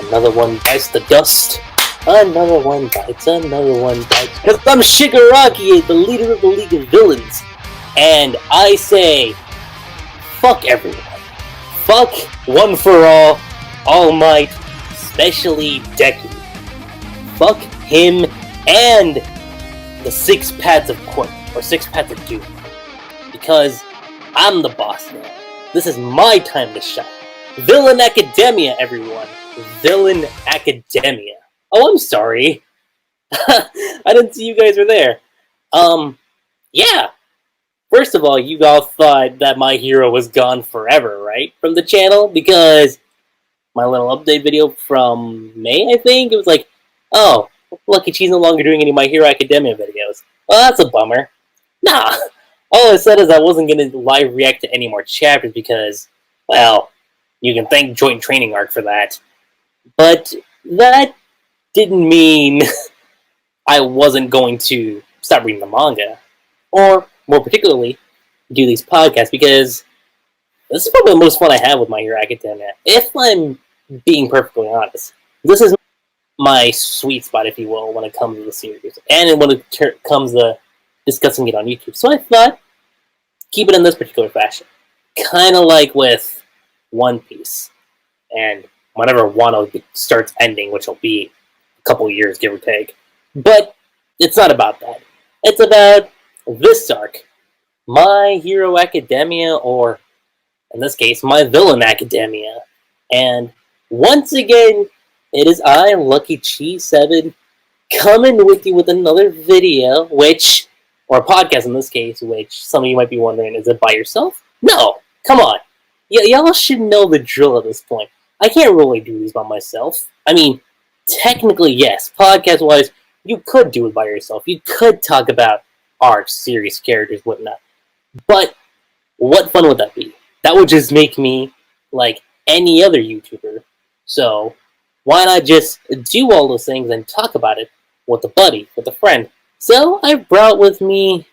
Another one bites the dust. Another one bites, another one bites. Because I'm Shigaraki, the leader of the League of Villains. And I say, fuck everyone. Fuck One for All Might, especially Deku. Fuck him and the Six Paths of Court, or Six Paths of Doom. Because I'm the boss now. This is my time to shine. Villain Academia, everyone. Villain Academia. Oh, I'm sorry. I didn't see you guys were there. Yeah. First of all, you all thought that My Hero was gone forever, right? From the channel? Because my little update video from May, I think, it was like, oh, Lucky Cheese no longer doing any My Hero Academia videos. Well, that's a bummer. Nah. All I said is I wasn't going to live react to any more chapters because, well, you can thank Joint Training Arc for that. But that didn't mean I wasn't going to stop reading the manga. Or, more particularly, do these podcasts, because this is probably the most fun I have with My Hero Academia. If I'm being perfectly honest, this is my sweet spot, if you will, when it comes to the series. And when it comes to discussing it on YouTube. So I thought, keep it in this particular fashion. Kind of like with One Piece. And whenever Wano starts ending, which will be a couple years, give or take. But it's not about that. It's about this arc. My Hero Academia, or in this case, My Villain Academia. And once again, it is I, Lucky Cheese 7, coming with you with another video, which, or a podcast in this case, which some of you might be wondering, is it by yourself? No! Come on! Y'all should know the drill at this point. I can't really do these by myself. I mean, technically, yes. Podcast-wise, you could do it by yourself. You could talk about arcs, series, characters, whatnot. But what fun would that be? That would just make me like any other YouTuber. So why not just do all those things and talk about it with a buddy, with a friend? So I brought with me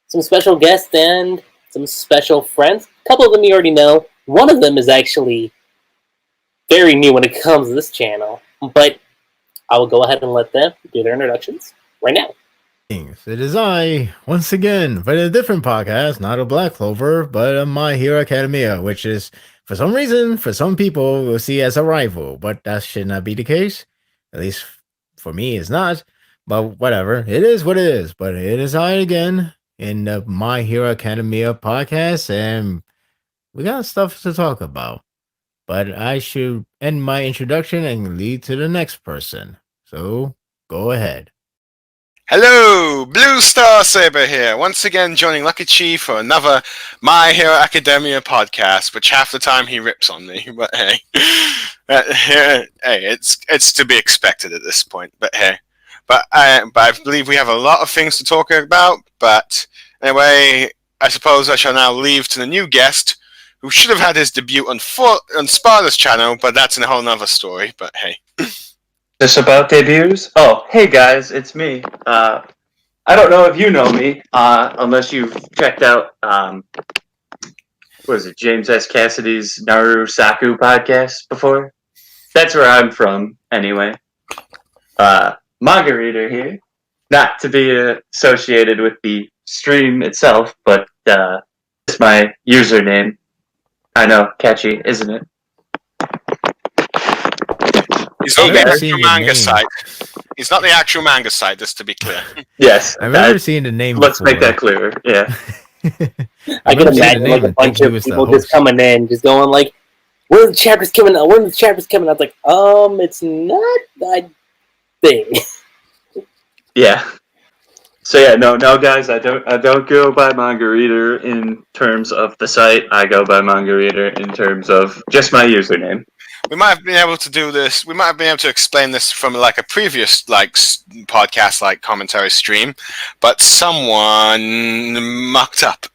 some special guests and some special friends. A couple of them you already know. One of them is actually very new when it comes to this channel. But I will go ahead and let them do their introductions right now. It is I, once again, but a different podcast, not a Black Clover, but a My Hero Academia, which is, for some reason, for some people, will see as a rival, but that should not be the case. At least for me, it's not. But whatever, it is what it is. But it is I again in the My Hero Academia podcast, and we got stuff to talk about. But I should end my introduction and lead to the next person. So, go ahead. Hello, BlueStarSaber here, once again joining Lucky Chi for another My Hero Academia podcast, which half the time he rips on me, but hey. Hey, it's to be expected at this point, but hey. But I believe we have a lot of things to talk about, but anyway, I suppose I shall now leave to the new guest, who should have had his debut on Sparda's channel, but that's a whole nother story, but hey. This about debuts? Oh, hey guys, it's me. I don't know if you know me, unless you've checked out, what is it, James S. Cassidy's Naru Saku podcast before? That's where I'm from, anyway. MangaReader here. Not to be associated with the stream itself, but it's my username. I know, catchy, isn't it? He's not the actual manga site. He's not the actual manga site, just to be clear. Yes. I've never seen the name Let's before. make that clearer, yeah. I can imagine like a bunch of people just coming in, just going like, "When are the chapters coming out? When are the chapters coming out?" Like, it's not that thing. Yeah. So yeah, no, guys, I don't go by MangaReader in terms of the site. I go by MangaReader in terms of just my username. We might have been able to do this. We might have been able to explain this from like a previous podcast, like commentary stream, but someone mucked up.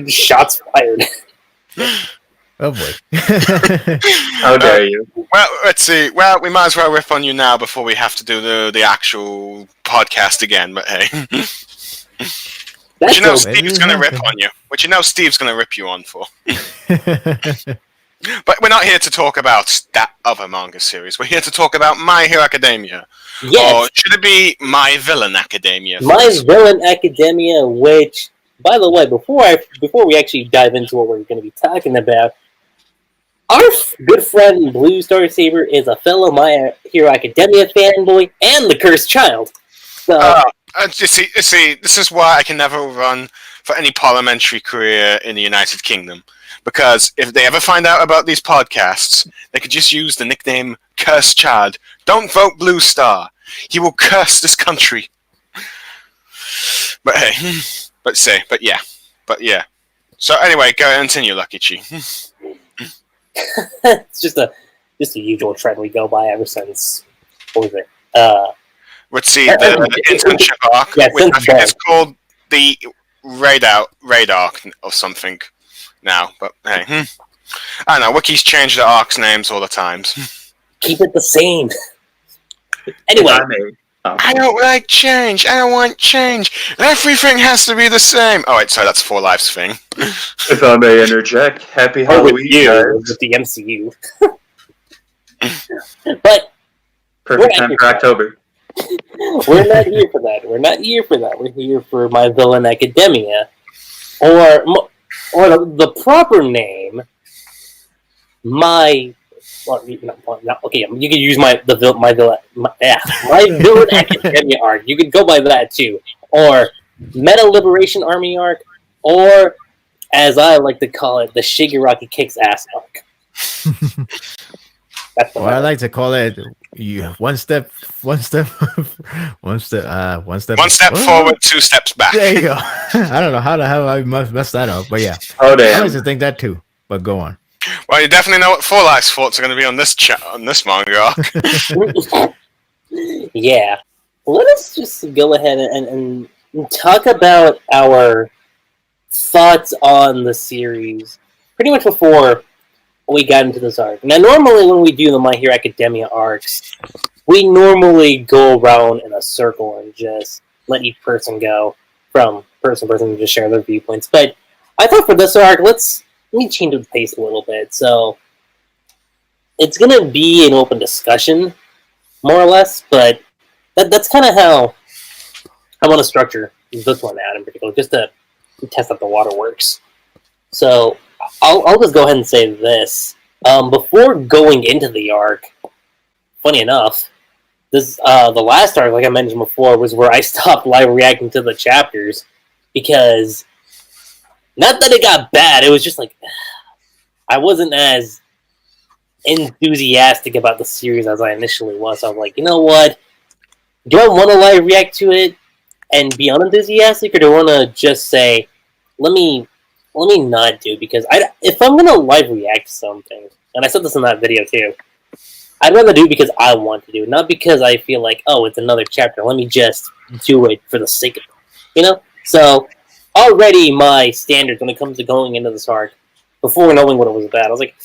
Shots fired. Oh boy. How dare you? Well, let's see. Well, we might as well rip on you now before we have to do the actual podcast again, but hey. But you know Steve's going to rip on you. What you know Steve's going to rip you on for. But we're not here to talk about that other manga series. We're here to talk about My Hero Academia. Yes. Or should it be My Villain Academia? My Villain Academia, which, by the way, before we actually dive into what we're going to be talking about, our good friend BlueStarSaber is a fellow My Hero Academia fanboy and the cursed child. So, you see, this is why I can never run for any parliamentary career in the United Kingdom. Because if they ever find out about these podcasts, they could just use the nickname Cursed Child. Don't vote Blue Star. He will curse this country. But hey, but yeah. So anyway, go continue, Lucky Chi. it's just a usual trend we go by ever since, what was it? Let's see, the internship arc, which I think is called the Raid arc or something now, but hey. I don't know, Wiki's change the arcs names all the times. Keep it the same. Anyway. I don't like change. I don't want change. Everything has to be the same. Oh, wait, sorry, that's 4 Lives thing. If I may interject, happy Halloween, guys. With the MCU. But perfect time for October. We're not here for that. We're here for My Villain Academia, or the proper name, My you can use My Villain Academia arc. You could go by that too, or Meta Liberation Army arc, or as I like to call it, the Shigaraki Kicks Ass arc. That's I like to call it one step forward, 2 steps back. There you go. I don't know how the hell I messed that up, but yeah. Oh damn! I like to think that too. But go on. Well, you definitely know what 4 Lives thoughts are going to be on this manga arc. Yeah. Let us just go ahead and talk about our thoughts on the series pretty much before we got into this arc. Now, normally when we do the My Hero Academia arcs, we normally go around in a circle and just let each person go from person to person and just share their viewpoints. But I thought for this arc, let me change the pace a little bit. So it's going to be an open discussion, more or less, but that's kind of how I want to structure this one out in particular, just to test out the waterworks. So I'll just go ahead and say this. Before going into the arc, funny enough, this the last arc, like I mentioned before, was where I stopped live reacting to the chapters, because not that it got bad, it was just like I wasn't as enthusiastic about the series as I initially was. So I was like, you know what? Do I want to live react to it and be unenthusiastic, or do I want to just say, let me not do, because if I'm gonna live react to something, and I said this in that video too, I'd rather do it because I want to do it, not because I feel like, oh, it's another chapter, let me just do it for the sake of it, you know? So already my standards when it comes to going into this arc, before knowing what it was about, I was like,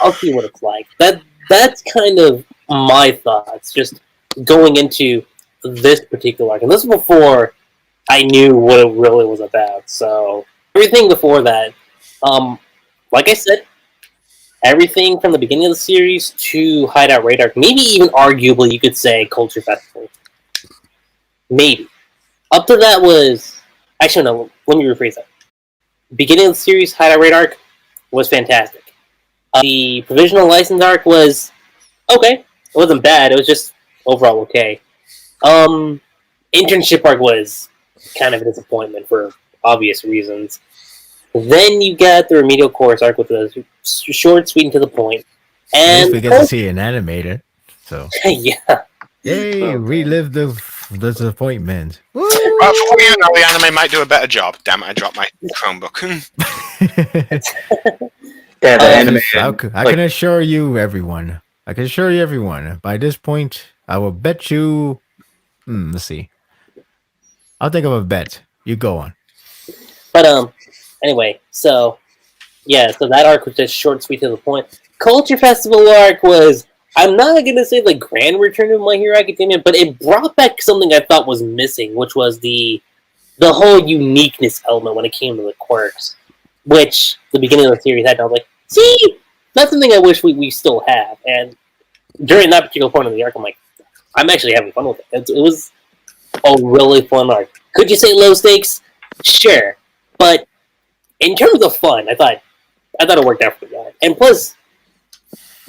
I'll see what it's like. That's kind of my thoughts, just going into this particular arc, and this is before I knew what it really was about. So everything before that, like I said, everything from the beginning of the series to Hideout Raid arc, maybe even arguably you could say Culture Festival. Maybe. Up to that was... Actually, no, let me rephrase that. Beginning of the series, Hideout Raid arc was fantastic. The Provisional License arc was okay. It wasn't bad, it was just overall okay. Internship arc was kind of a disappointment for obvious reasons. Then you got the Remedial Course arc, with a short, sweet, and to the point. And we get to see an animator, so yeah, yay! Relive the disappointment. Well, for you know, the anime might do a better job. Damn it! I dropped my Chromebook. Yeah, the anime. I can assure you, everyone. By this point, I will bet you. Let's see. I'll think of a bet. You go on. But anyway, so that arc was just short, sweet, to the point. Culture Festival arc was, I'm not gonna say the grand return of My Hero Academia, but it brought back something I thought was missing, which was the whole uniqueness element when it came to the quirks. which the beginning of the series had. And I was like, see, that's something I wish we still have. And during that particular point of the arc, I'm like, I'm actually having fun with it. It was a really fun arc. Could you say low stakes? Sure, but in terms of fun, I thought it worked out for the guy. And plus,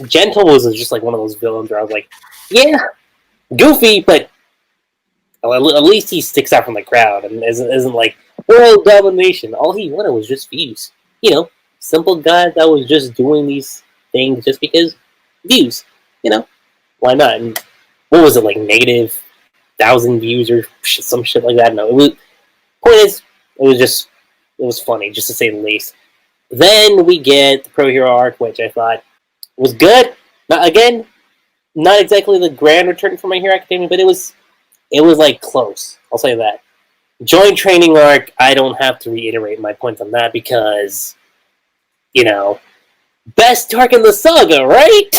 Gentle was just like one of those villains where I was like, yeah, goofy, but at least he sticks out from the crowd and isn't like world domination. All he wanted was just views. Simple guy that was just doing these things just because views. Why not? And what was it, like negative 1,000 views or some shit like that? No, point is, it was funny, just to say the least. Then we get the Pro Hero arc, which I thought was good. Not exactly the grand return for My Hero Academia, but it was like close. I'll say that. Joint Training arc, I don't have to reiterate my points on that because, best arc in the saga, right?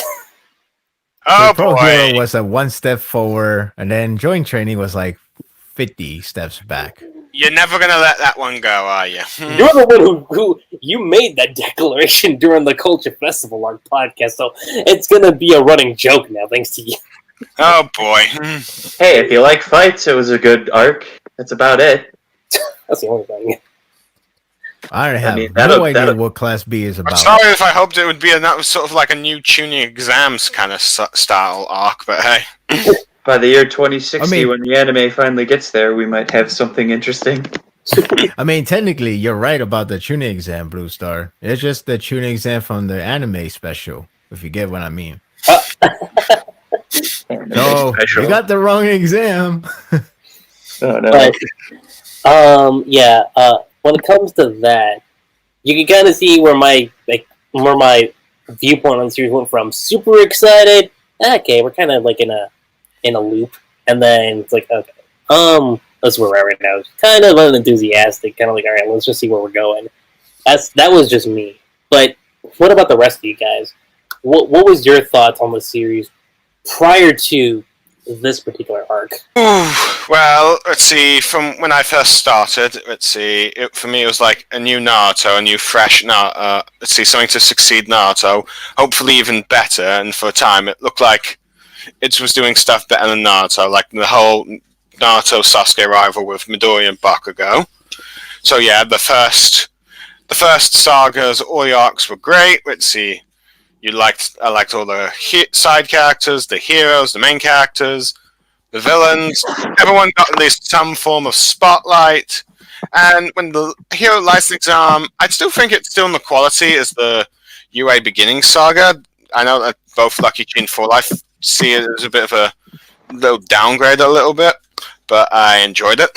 Oh, Pro boy. Hero was a one step forward, and then Joint Training was like 50 steps back. You're never going to let that one go, are you? You're the one who you made that declaration during the Culture Festival arc podcast, so it's going to be a running joke now, thanks to you. Oh, boy. Hey, if you like fights, it was a good arc. That's about it. That's the only thing. I have no that'll- idea what Class B is I'm about. sorry if I hoped it would be sort of like a new tuning exams kind of style arc, but hey. By the year 2060, when the anime finally gets there, we might have something interesting. I mean, technically, you're right about the tuning exam, Blue Star. It's just the tuning exam from the anime special, if you get what I mean. No, you got the wrong exam. Oh, no. But, when it comes to that, you can kind of see where my viewpoint on the series went from super excited. Okay, we're kind of like in a loop, and then it's like, okay, that's where we're at right now. It's kind of unenthusiastic, kind of like, all right, let's just see where we're going. That was just me. But what about the rest of you guys? What was your thoughts on the series prior to this particular arc? Well, let's see. From when I first started, for me it was like a new Naruto, a new fresh Naruto. Let's see, something to succeed Naruto. Hopefully even better. And for a time, it looked like it was doing stuff better than Naruto, like the whole Naruto Sasuke rival with Midoriya and Bakugo. So yeah, the first sagas, all the arcs were great. Let's see. I liked all the side characters, the heroes, the main characters, the villains. Everyone got at least some form of spotlight. And when the Hero License Exam, I still think it's still in the quality as the UA Beginning saga. I know that both Lucky Chi and For Life see it as a bit of a little downgrade a little bit, but I enjoyed it.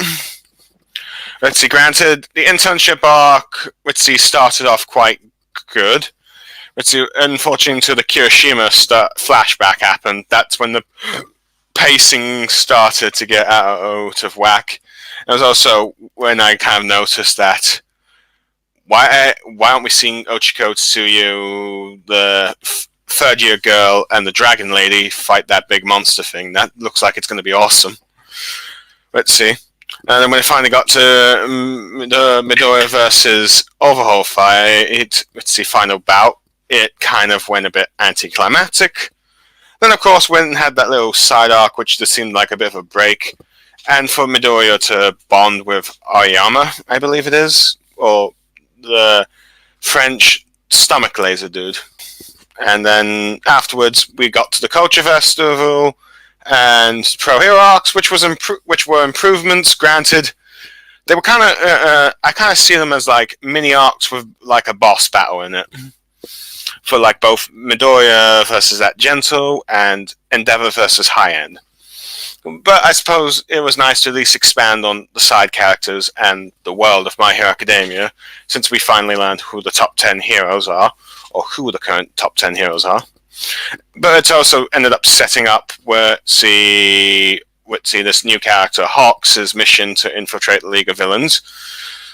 Let's see, granted, the internship arc, started off quite good. Let's see, unfortunately, until the Kirishima flashback happened, that's when the pacing started to get out of whack. It was also when I kind of noticed that why aren't we seeing Ochiko Tsuyu, the third-year girl, and the dragon lady fight that big monster thing? That looks like it's going to be awesome. Let's see. And then when it finally got to the Midoriya versus Overhaul fight, final bout, it kind of went a bit anticlimactic. Then, of course, went and had that little side arc, which just seemed like a bit of a break. And for Midoriya to bond with Aoyama, I believe it is, or the French stomach laser dude. And then afterwards, we got to the Culture Festival and Pro Hero arcs, which were improvements. Granted, they were kind of I kind of see them as like mini arcs with like a boss battle in it. For like both Midoriya versus that Gentle and Endeavor versus High End. But I suppose it was nice to at least expand on the side characters and the world of My Hero Academia, since we finally learned who the top 10 heroes are, or who the current top 10 heroes are. But it also ended up setting up this new character, Hawks' mission to infiltrate the League of Villains,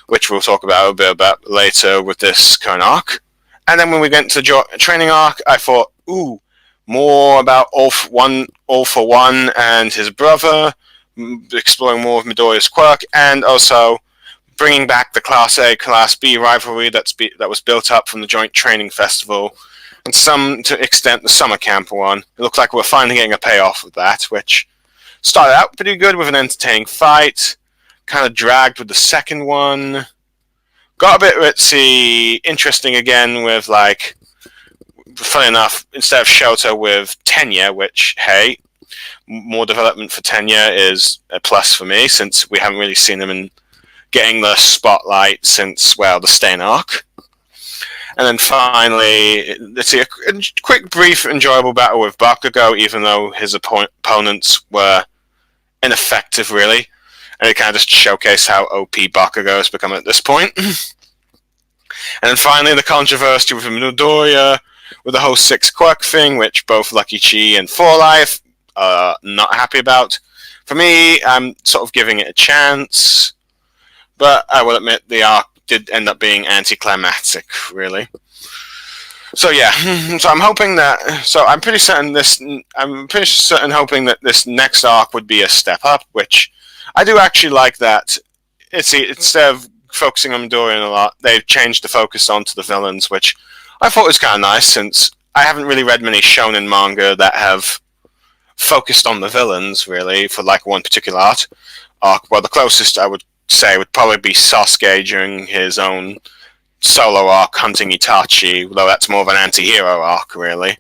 which we'll talk about a bit about later with this current arc. And then when we went to the training arc, I thought, more about All for One and his brother, exploring more of Midoriya's quirk, and also bringing back the Class A, Class B rivalry that was built up from the joint training festival, and some to extent the summer camp one. It looks like we're finally getting a payoff of that, which started out pretty good with an entertaining fight, kind of dragged with the second one, got a bit ritzy, interesting again with, like, funny enough, instead of Shoto with Tenya, which, hey, more development for Tenya is a plus for me, since we haven't really seen him in getting the spotlight since, well, the Stain arc. And then finally, let's see, a quick, brief, enjoyable battle with Bakugo, even though his opponents were ineffective, really. And it kind of just showcased how OP Bakugo has become at this point. And then finally, the controversy with Midoriya, with the whole 6 quirk thing, which both Lucky Chi and 4Life are not happy about. For me, I'm sort of giving it a chance, but I will admit the arc did end up being anticlimactic, really. So yeah, I'm pretty certain hoping that this next arc would be a step up, which I do actually like that. Instead of focusing on Midoriya a lot, they've changed the focus onto the villains, which I thought was kind of nice, since I haven't really read many shonen manga that have focused on the villains, really, for like one particular arc. Well, the closest I would say would probably be Sasuke during his own solo arc hunting Itachi, though that's more of an anti-hero arc, really.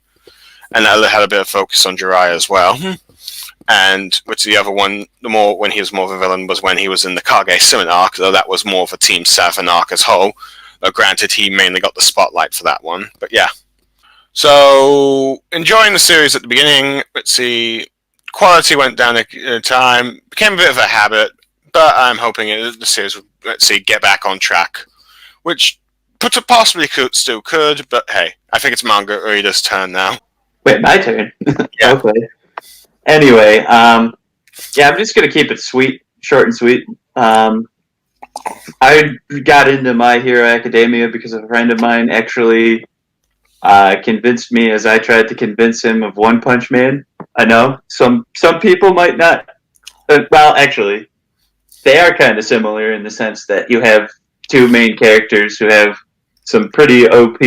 And that had a bit of focus on Jiraiya as well. And which the other one, when he was more of a villain, was when he was in the Kage Summon arc, though that was more of a Team 7 arc as whole. Though granted, he mainly got the spotlight for that one. But yeah. So, enjoying the series at the beginning. Let's see, quality went down in time, became a bit of a habit, but I'm hoping the series will, get back on track. Which possibly still could, but hey, I think it's MangaReader's turn now. Wait, my turn? Yeah. Okay. Anyway, I'm just going to keep it short and sweet. I got into My Hero Academia because a friend of mine actually convinced me, as I tried to convince him, of One Punch Man. I know some people might not. Well, actually, they are kind of similar in the sense that you have 2 main characters who have some pretty OP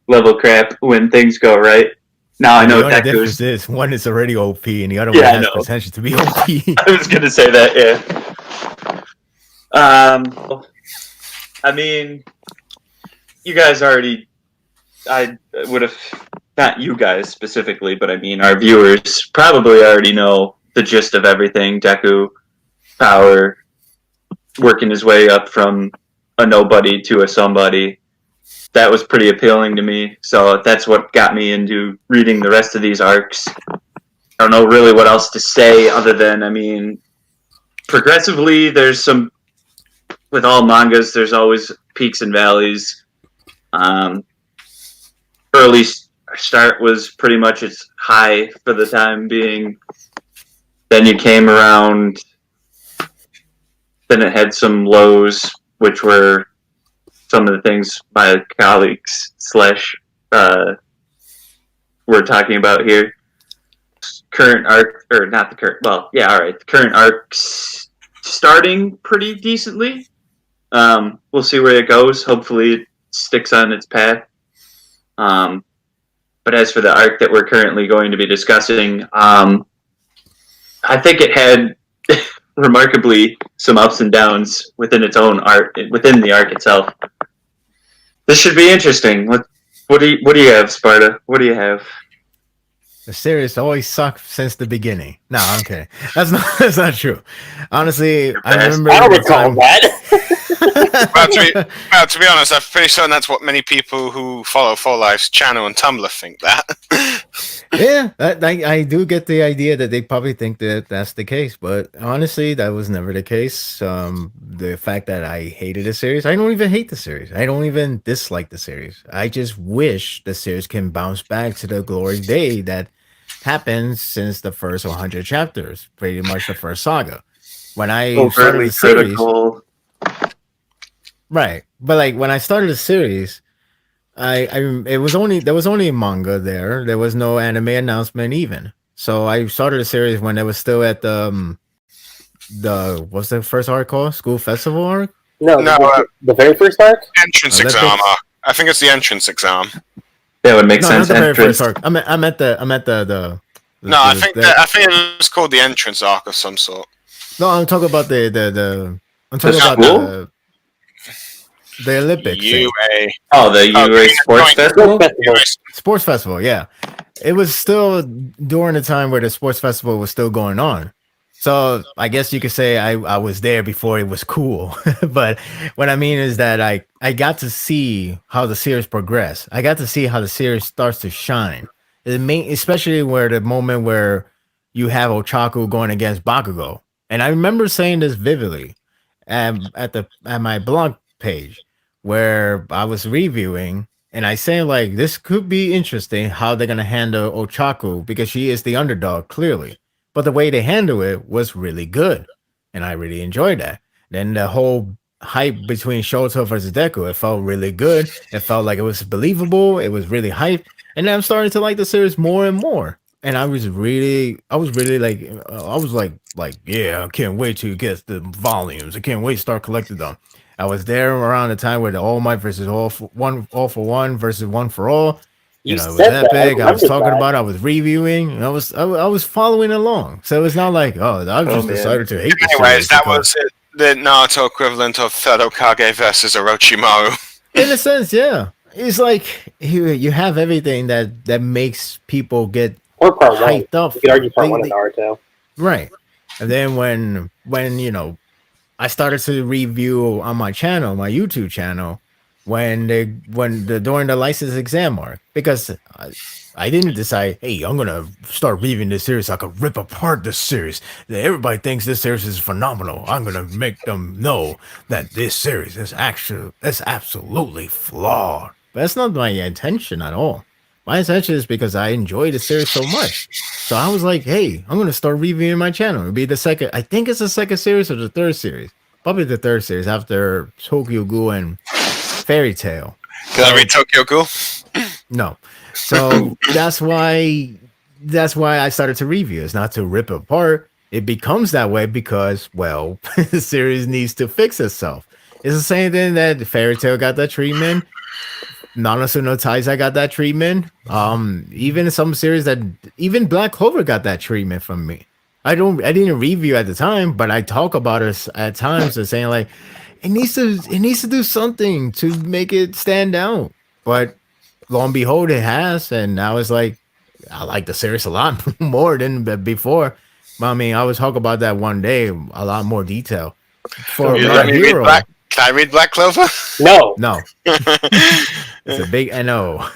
level crap when things go right. Now I know the difference is one is already OP and the other one has potential to be OP. I was gonna say that, yeah. I mean, you guys already. I would have, not you guys specifically, but I mean our viewers probably already know the gist of everything. Deku power, working his way up from a nobody to a somebody. That was pretty appealing to me, so that's what got me into reading the rest of these arcs. I don't know really what else to say other than, I mean, progressively there's some, with all mangas, there's always peaks and valleys. Early start was pretty much its high for the time being. Then you came around, then it had some lows, which were some of the things my colleagues we're talking about here. Current arc, or not the current, well, yeah, alright. The current arc's starting pretty decently. We'll see where it goes. Hopefully it sticks on its path. But as for the arc that we're currently going to be discussing, I think it had remarkably some ups and downs within its own art, within the arc itself. This should be interesting. What do you have, Sparta? What do you have? The series always sucked since the beginning. No, I'm kidding. That's not true. Honestly, I remember. I don't recall that. To be honest, I'm pretty certain that's what many people who follow 4Life's channel and Tumblr think that. Yeah, I do get the idea that they probably think that that's the case, but honestly, that was never the case. The fact that I hated the series, I don't even hate the series. I don't even dislike the series. I just wish the series can bounce back to the glory day that happened since the first 100 chapters, pretty much the first saga. When I started the series, right? But like when I started the series, there was only a manga there. There was no anime announcement even. So I started the series when it was still at the what's the first arc called? School Festival arc? No, No, the very first arc? entrance Olympics? exam. I think it's the entrance exam. That would make No, sense. not the very Entrance. first arc. I'm at the No, I think it was called the entrance arc of some sort. No, I'm talking about the I'm talking The about school? the Olympics thing. UA. Oh, the UA Sports Festival? Sports festival, yeah. It was still during the time where the sports festival was still going on. So I guess you could say I was there before it was cool. But what I mean is that I got to see how the series progressed. I got to see how the series starts to shine. Especially where the moment where you have Ochaku going against Bakugo. And I remember saying this vividly at my blog page where I was reviewing, and I say like this could be interesting how they're gonna handle Ochaku because she is the underdog clearly, but the way they handle it was really good, and I really enjoyed that. Then the whole hype between Shoto versus Deku, it felt really good. It felt like it was believable. It was really hype, and I'm starting to like the series more and more. And I was really like, yeah, I can't wait to get the volumes. I can't wait to start collecting them. I was there around the time where the All Might versus All for One versus One for All. You know, it was epic. I was talking about it. I was reviewing. And I was following along. So it's not like, I just decided to hate the series. Anyways, that was it, the Naruto equivalent of Third Hokage versus Orochimaru. In a sense, yeah. It's like you have everything that makes people get Or part hyped 1. up. You could argue part 1 of Naruto. Right. And then when I started to review on my channel, my YouTube channel, during the license exam arc, because I didn't decide, hey, I'm gonna start reviewing this series so I could rip apart this series. Everybody thinks this series is phenomenal. I'm gonna make them know that this series is absolutely flawed. But that's not my intention at all. My intention is because I enjoy the series so much. So I was like, hey, I'm gonna start reviewing my channel. It'll be the second, I think it's the second series or the third series. Probably the third series after Tokyo Ghoul and Fairy Tail. Can I read Tokyo Ghoul? No. So that's why I started to review. It's not to rip it apart. It becomes that way because, well, the series needs to fix itself. It's the same thing that Fairy Tail got that treatment. Nanasu no Taizai got that treatment. Even some series even Black Clover got that treatment from me. I didn't review at the time, but I talk about it at times and saying like it needs to do something to make it stand out. But lo and behold, it has, and now it's like I like the series a lot more than before. But I mean, I was talk about that one day, a lot more detail. For My Hero. Can I read Black Clover? No. It's a big NO.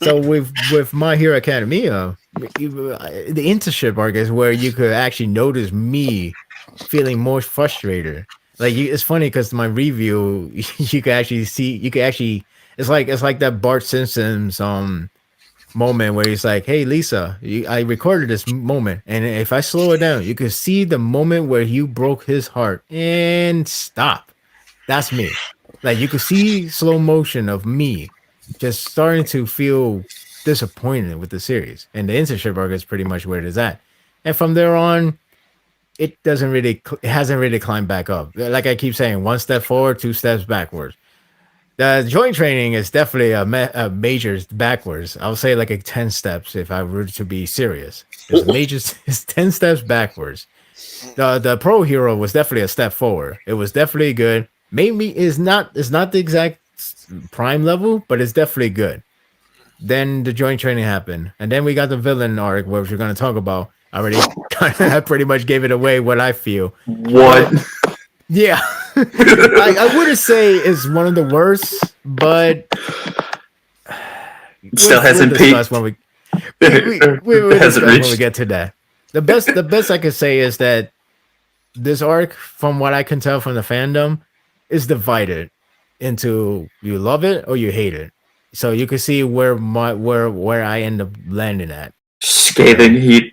So with My Hero Academia, the internship arc is where you could actually notice me feeling more frustrated. Like it's funny because my review, you can actually see, it's like that Bart Simpson's moment where he's like, "Hey Lisa, I recorded this moment, and if I slow it down, you can see the moment where you broke his heart and stop." That's me. Like you could see slow motion of me just starting to feel disappointed with the series, and the internship arc is pretty much where it is at. And from there on, it hasn't really climbed back up. Like I keep saying, 1 step forward, 2 steps backwards. The joint training is definitely a major backwards. I'll say like 10 steps if I were to be serious. It's 10 steps backwards. The Pro Hero was definitely a step forward. It was definitely good. Maybe it's not the exact prime level, but it's definitely good. Then the joint training happened, and then we got the villain arc, which we're going to talk about. I pretty much gave it away what I feel. What? Yeah. I wouldn't say it's one of the worst, but still hasn't peaked. When we get to that. The best I can say is that this arc, from what I can tell from the fandom, is divided into you love it or you hate it. So you can see where I end up landing at. Scathing heat.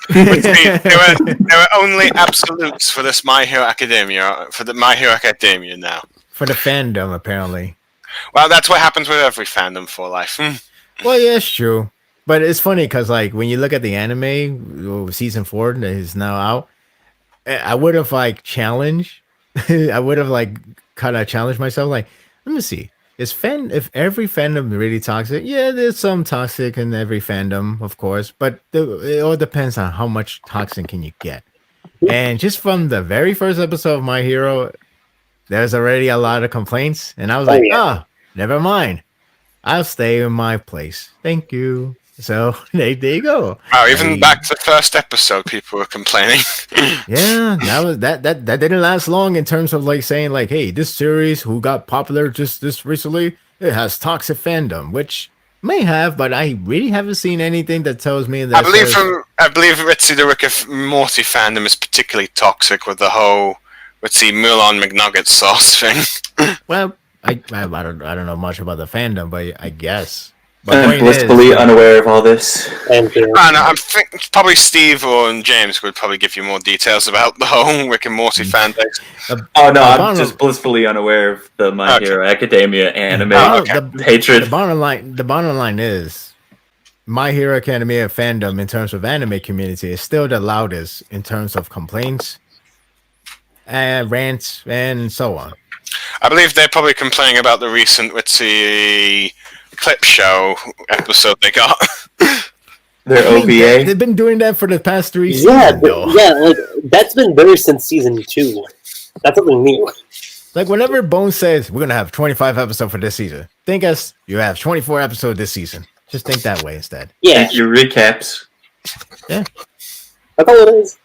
there were only absolutes for this My Hero Academia, for the My Hero Academia now. For the fandom, apparently. Well, that's what happens with every fandom for life. Well, yeah, it's true. But it's funny because, like, when you look at the anime, season 4 that is now out, I would have, like, challenged I would have like kind of challenged myself. Like, let me see. If every fandom really toxic? Yeah, there's some toxic in every fandom, of course, but it all depends on how much toxic can you get. And just from the very first episode of My Hero, there's already a lot of complaints, and I was like, never mind. I'll stay in my place. Thank you. So there you go. Wow, even back to the first episode, people were complaining. Yeah, that didn't last long in terms of like saying like, hey, this series who got popular just this recently, it has toxic fandom, which may have, but I really haven't seen anything that tells me that. I believe Ritzy the Rick of Morty fandom is particularly toxic with the whole Ritzy Mulan McNugget sauce thing. Well, I don't know much about the fandom, but I guess. I'm blissfully unaware of all this. I think probably Steve or James would probably give you more details about the whole Rick and Morty fan base. I'm just blissfully unaware of the My Hero Academia anime hatred. The bottom line is My Hero Academia fandom in terms of anime community is still the loudest in terms of complaints and rants and so on. I believe they're probably complaining about the recent Ritzy clip show episode they got. Their OVA. They've been doing that for the past 3 seasons. Like that's been there since season 2. That's something new. Like whenever Bones says we're gonna have 25 episodes for this season, think as you have 24 episodes this season. Just think that way instead. Yeah, your recaps. Yeah, that's all it is.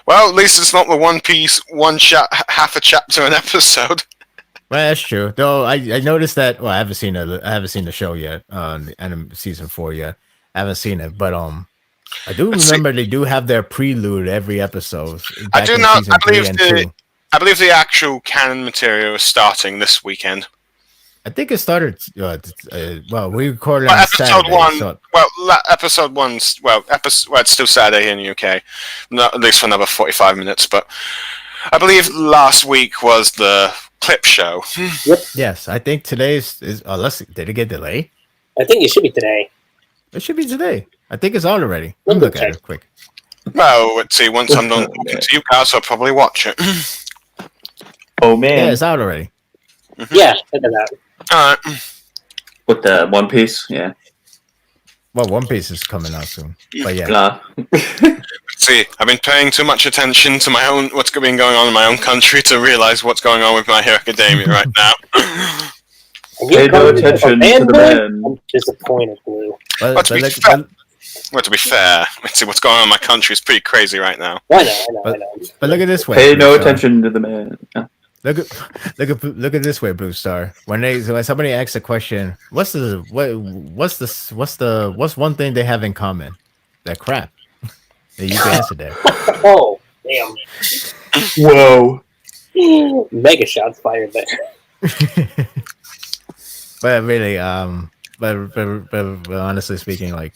Well, at least it's not the One Piece half a chapter an episode. Well, that's true. Though I noticed that. Well, I haven't seen the show yet. And season 4 yet. I haven't seen it, but I do remember they do have their prelude every episode. I do not. I believe the actual canon material is starting this weekend. I think it started. Well, we recorded on episode Saturday, 1. So. Episode 1's it's still Saturday in the UK, at least for another 45 minutes. But I believe last week was the clip show. Yep. Yes, I think today's is. Unless did it get delayed? I think it should be today. It should be today. I think it's out already. Let me look at it quick. Well, let's see. Once I'm done talking to you guys, I'll probably watch it. Oh man, yeah, it's out already. Mm-hmm. Yeah, check it out. All right. With the One Piece, yeah. Well, One Piece is coming out soon, but yeah. See, I've been paying too much attention to what's been going on in my own country to realize what's going on with My Hero Academia right now. Pay no attention to the man. I'm disappointed, Blue. Well, to be fair, let's see what's going on in my country is pretty crazy right now. I know. But look at this way. Pay no attention to the man. Look at this way, Blue Star. When somebody asks a question, what's one thing they have in common? That crap. You can answer that. Oh, damn. Whoa. Mega shots fired there. But really, but honestly speaking, like,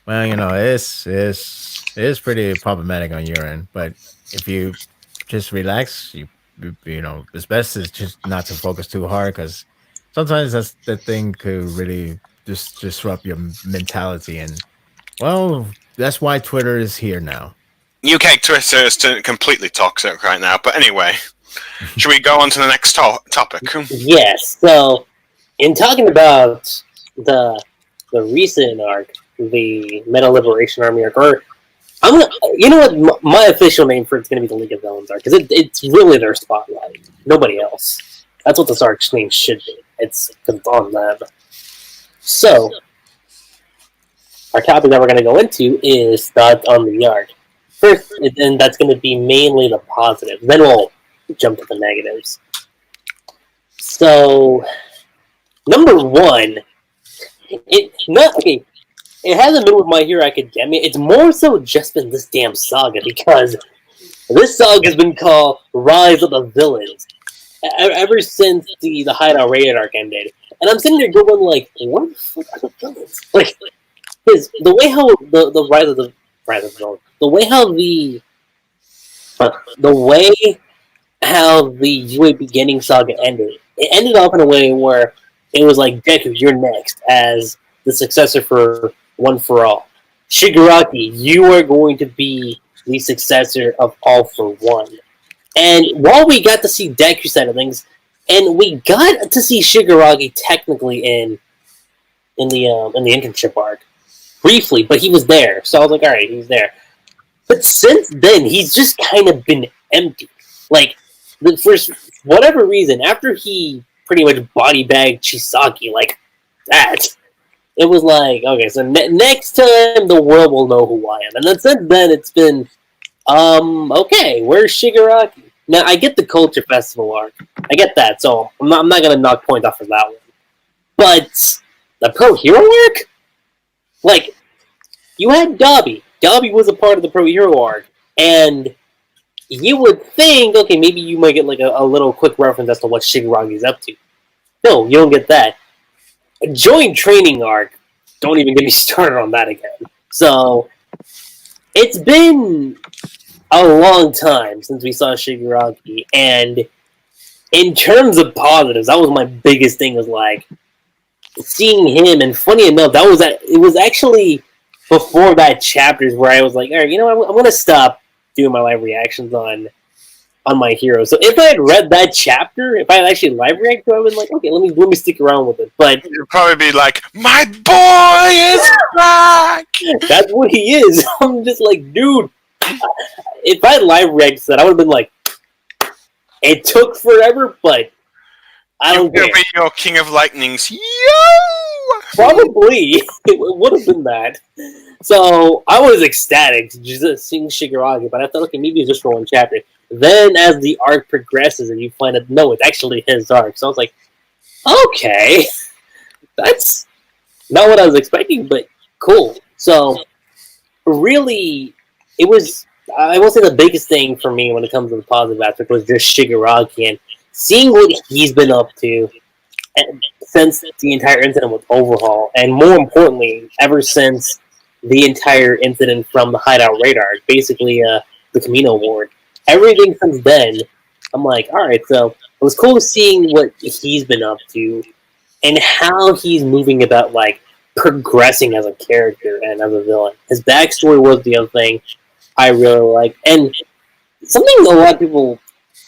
well, it's pretty problematic on your end. But if you just relax, it's best is just not to focus too hard, because sometimes that's the thing could really just disrupt your mentality. And well, that's why Twitter is here now. UK Twitter is completely toxic right now. But anyway, should we go on to the next topic? Yes. So, in talking about the recent arc, the Meta Liberation Army arc, or you know what? My official name for it's going to be the League of Villains arc, because it's really their spotlight. Nobody else. That's what this arc's name should be. It's on them. So, our topic that we're going to go into is thoughts on the arc. First, and that's going to be mainly the positive. Then we'll jump to the negatives. So, number one, it hasn't been with My Hero Academia. It's more so just been this damn saga, because this saga has been called Rise of the Villains ever since the Hideout Rated arc ended. And I'm sitting there going like, what the fuck are the villains? Like, the way how the Rise of the Villains, the way how the UA beginning saga ended, it ended up in a way where it was like, Deku, you're next as the successor for One for All. Shigaraki, you are going to be the successor of All for One. And while we got to see Deku's side of things, and we got to see Shigaraki technically in the internship arc briefly, but he was there, so I was like, all right, he's there. But since then, he's just kind of been empty. Like, for whatever reason, after he pretty much body bagged Chisaki like that, it was like, okay, so next time the world will know who I am. And then since then, it's been, okay, where's Shigaraki? Now, I get the Culture Festival arc. I get that, so I'm not going to knock points off of that one. But the Pro Hero arc? Like, you had Dabi. Dabi was a part of the Pro Hero arc. And you would think, okay, maybe you might get like a little quick reference as to what Shigaraki's up to. No, you don't get that. A joint training arc, don't even get me started on that again. So, it's been a long time since we saw Shigaraki, and in terms of positives, that was my biggest thing, was like, seeing him, and funny enough, it was actually before that chapters where I was like, alright, you know what, I'm going to stop doing my live reactions on my heroes. So if I had read that chapter, if I had actually live reacted, I would have been like, okay, let me stick around with it. But you'd probably be like, my boy is back! That's what he is. I'm just like, dude, if I had live reacted to that, I would have been like, it took forever, but I don't care. Be your King of Lightnings. Yo! Probably. It would have been that. So, I was ecstatic to just seeing Shigaraki, but I thought, okay, maybe it's just for one chapter. Then, as the arc progresses, and you find out, no, it's actually his arc. So I was like, okay, that's not what I was expecting, but cool. So, really, it was, I will say the biggest thing for me when it comes to the positive aspect was just Shigaraki, and seeing what he's been up to since the entire incident with Overhaul, and more importantly, ever since the entire incident from the Hideout Radar, basically the Camino Ward. Everything since then, I'm like, alright, so it was cool seeing what he's been up to, and how he's moving about, like, progressing as a character and as a villain. His backstory was the other thing I really liked. And something a lot of people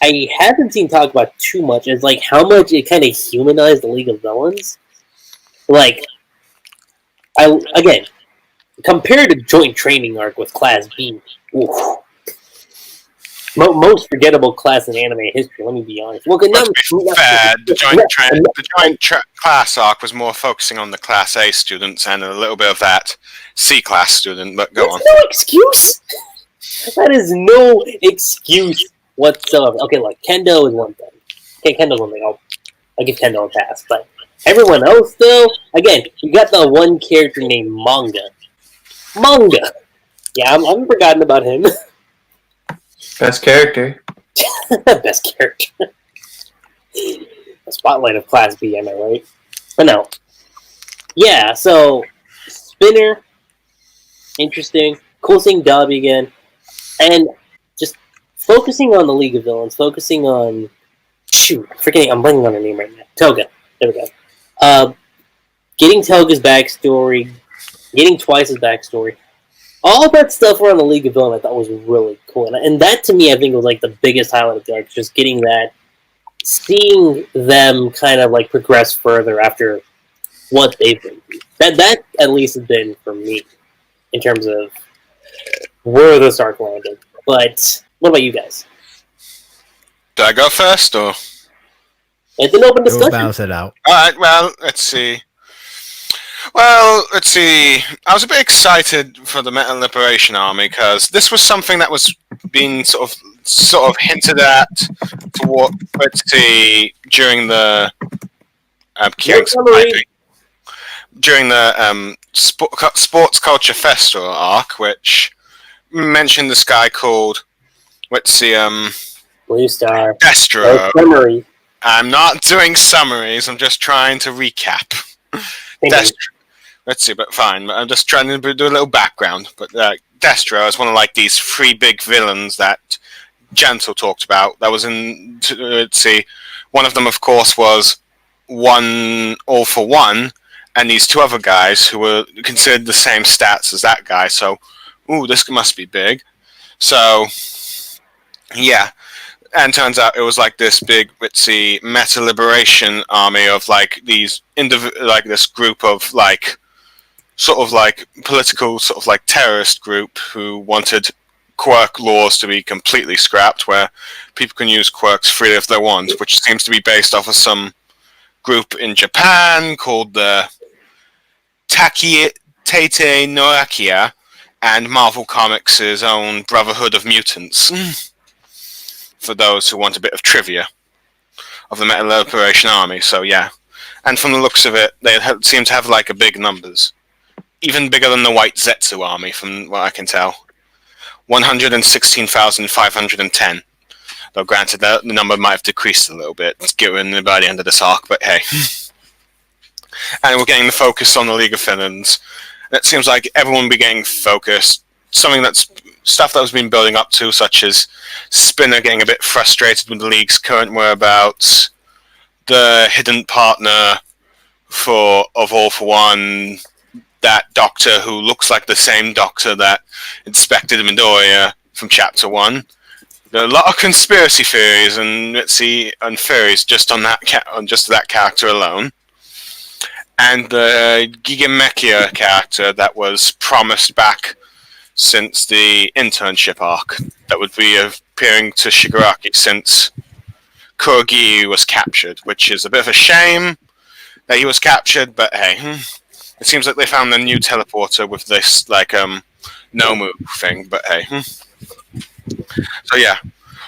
I haven't seen talk about too much is, like, how much it kind of humanized the League of Villains. Like, again, compared to Joint Training Arc with Class B, oof. Most forgettable class in anime history, let me be honest. Well, the joint class arc was more focusing on the Class A students and a little bit of that C-class student, but go on. That's no excuse! That is no excuse whatsoever. Okay, look, Kendo is one thing. Okay, Kendo's one thing. I'll give Kendo a pass, but everyone else, though, again, you got the one character named Manga. Yeah, I've forgotten about him. Best character. Best character. The spotlight of Class B, am I right? But no. Yeah, so, Spinner, interesting. Cool seeing Dabi again. And just focusing on the League of Villains, focusing on... Shoot, I'm blanking on her name right now. Toga. There we go. Getting Toga's backstory, getting Twice's backstory. All that stuff around the League of Villains I thought was really cool. And that, to me, I think was like the biggest highlight of the arc. Just getting that, seeing them kind of like progress further after what they've been through. That at least has been for me in terms of where this arc landed. But what about you guys? Do I go first, or? It's an open discussion. We'll bounce it out. Alright, well, let's see. I was a bit excited for the Metal Liberation Army because this was something that was being sort of hinted at during the Sports Culture Festival arc, which mentioned this guy called BlueStar. Destro. Summary. I'm not doing summaries. I'm just trying to recap. Let's see, but fine. I'm just trying to do a little background. But Destro is one of like these three big villains that Gentle talked about. That was in. Let's see. One of them, of course, was All for One, and these two other guys who were considered the same stats as that guy. So, this must be big. So, yeah. And turns out it was like this big, ritzy meta liberation army of like these like this group of like sort of like political sort of like terrorist group who wanted quirk laws to be completely scrapped, where people can use quirks freely if they want, which seems to be based off of some group in Japan called the Takeite Noakia and Marvel Comics' own Brotherhood of Mutants. For those who want a bit of trivia of the Meta Liberation Army, so yeah. And from the looks of it, they seem to have like a big numbers. Even bigger than the White Zetsu army, from what I can tell. 116,510. Though granted, the number might have decreased a little bit given by the end of this arc, but hey. And we're getting the focus on the League of Villains. It seems like everyone will be getting focused. Stuff that was been building up to, such as Spinner getting a bit frustrated with the League's current whereabouts, the hidden partner of All for One, that doctor who looks like the same doctor that inspected Midoriya from Chapter 1. There are a lot of conspiracy theories and theories just on that character alone. And the Gigamechia character that was promised back since the internship arc, that would be appearing to Shigaraki since Kurogiri was captured, which is a bit of a shame that he was captured, but hey, it seems like they found a new teleporter with this like no move thing, but hey. So yeah,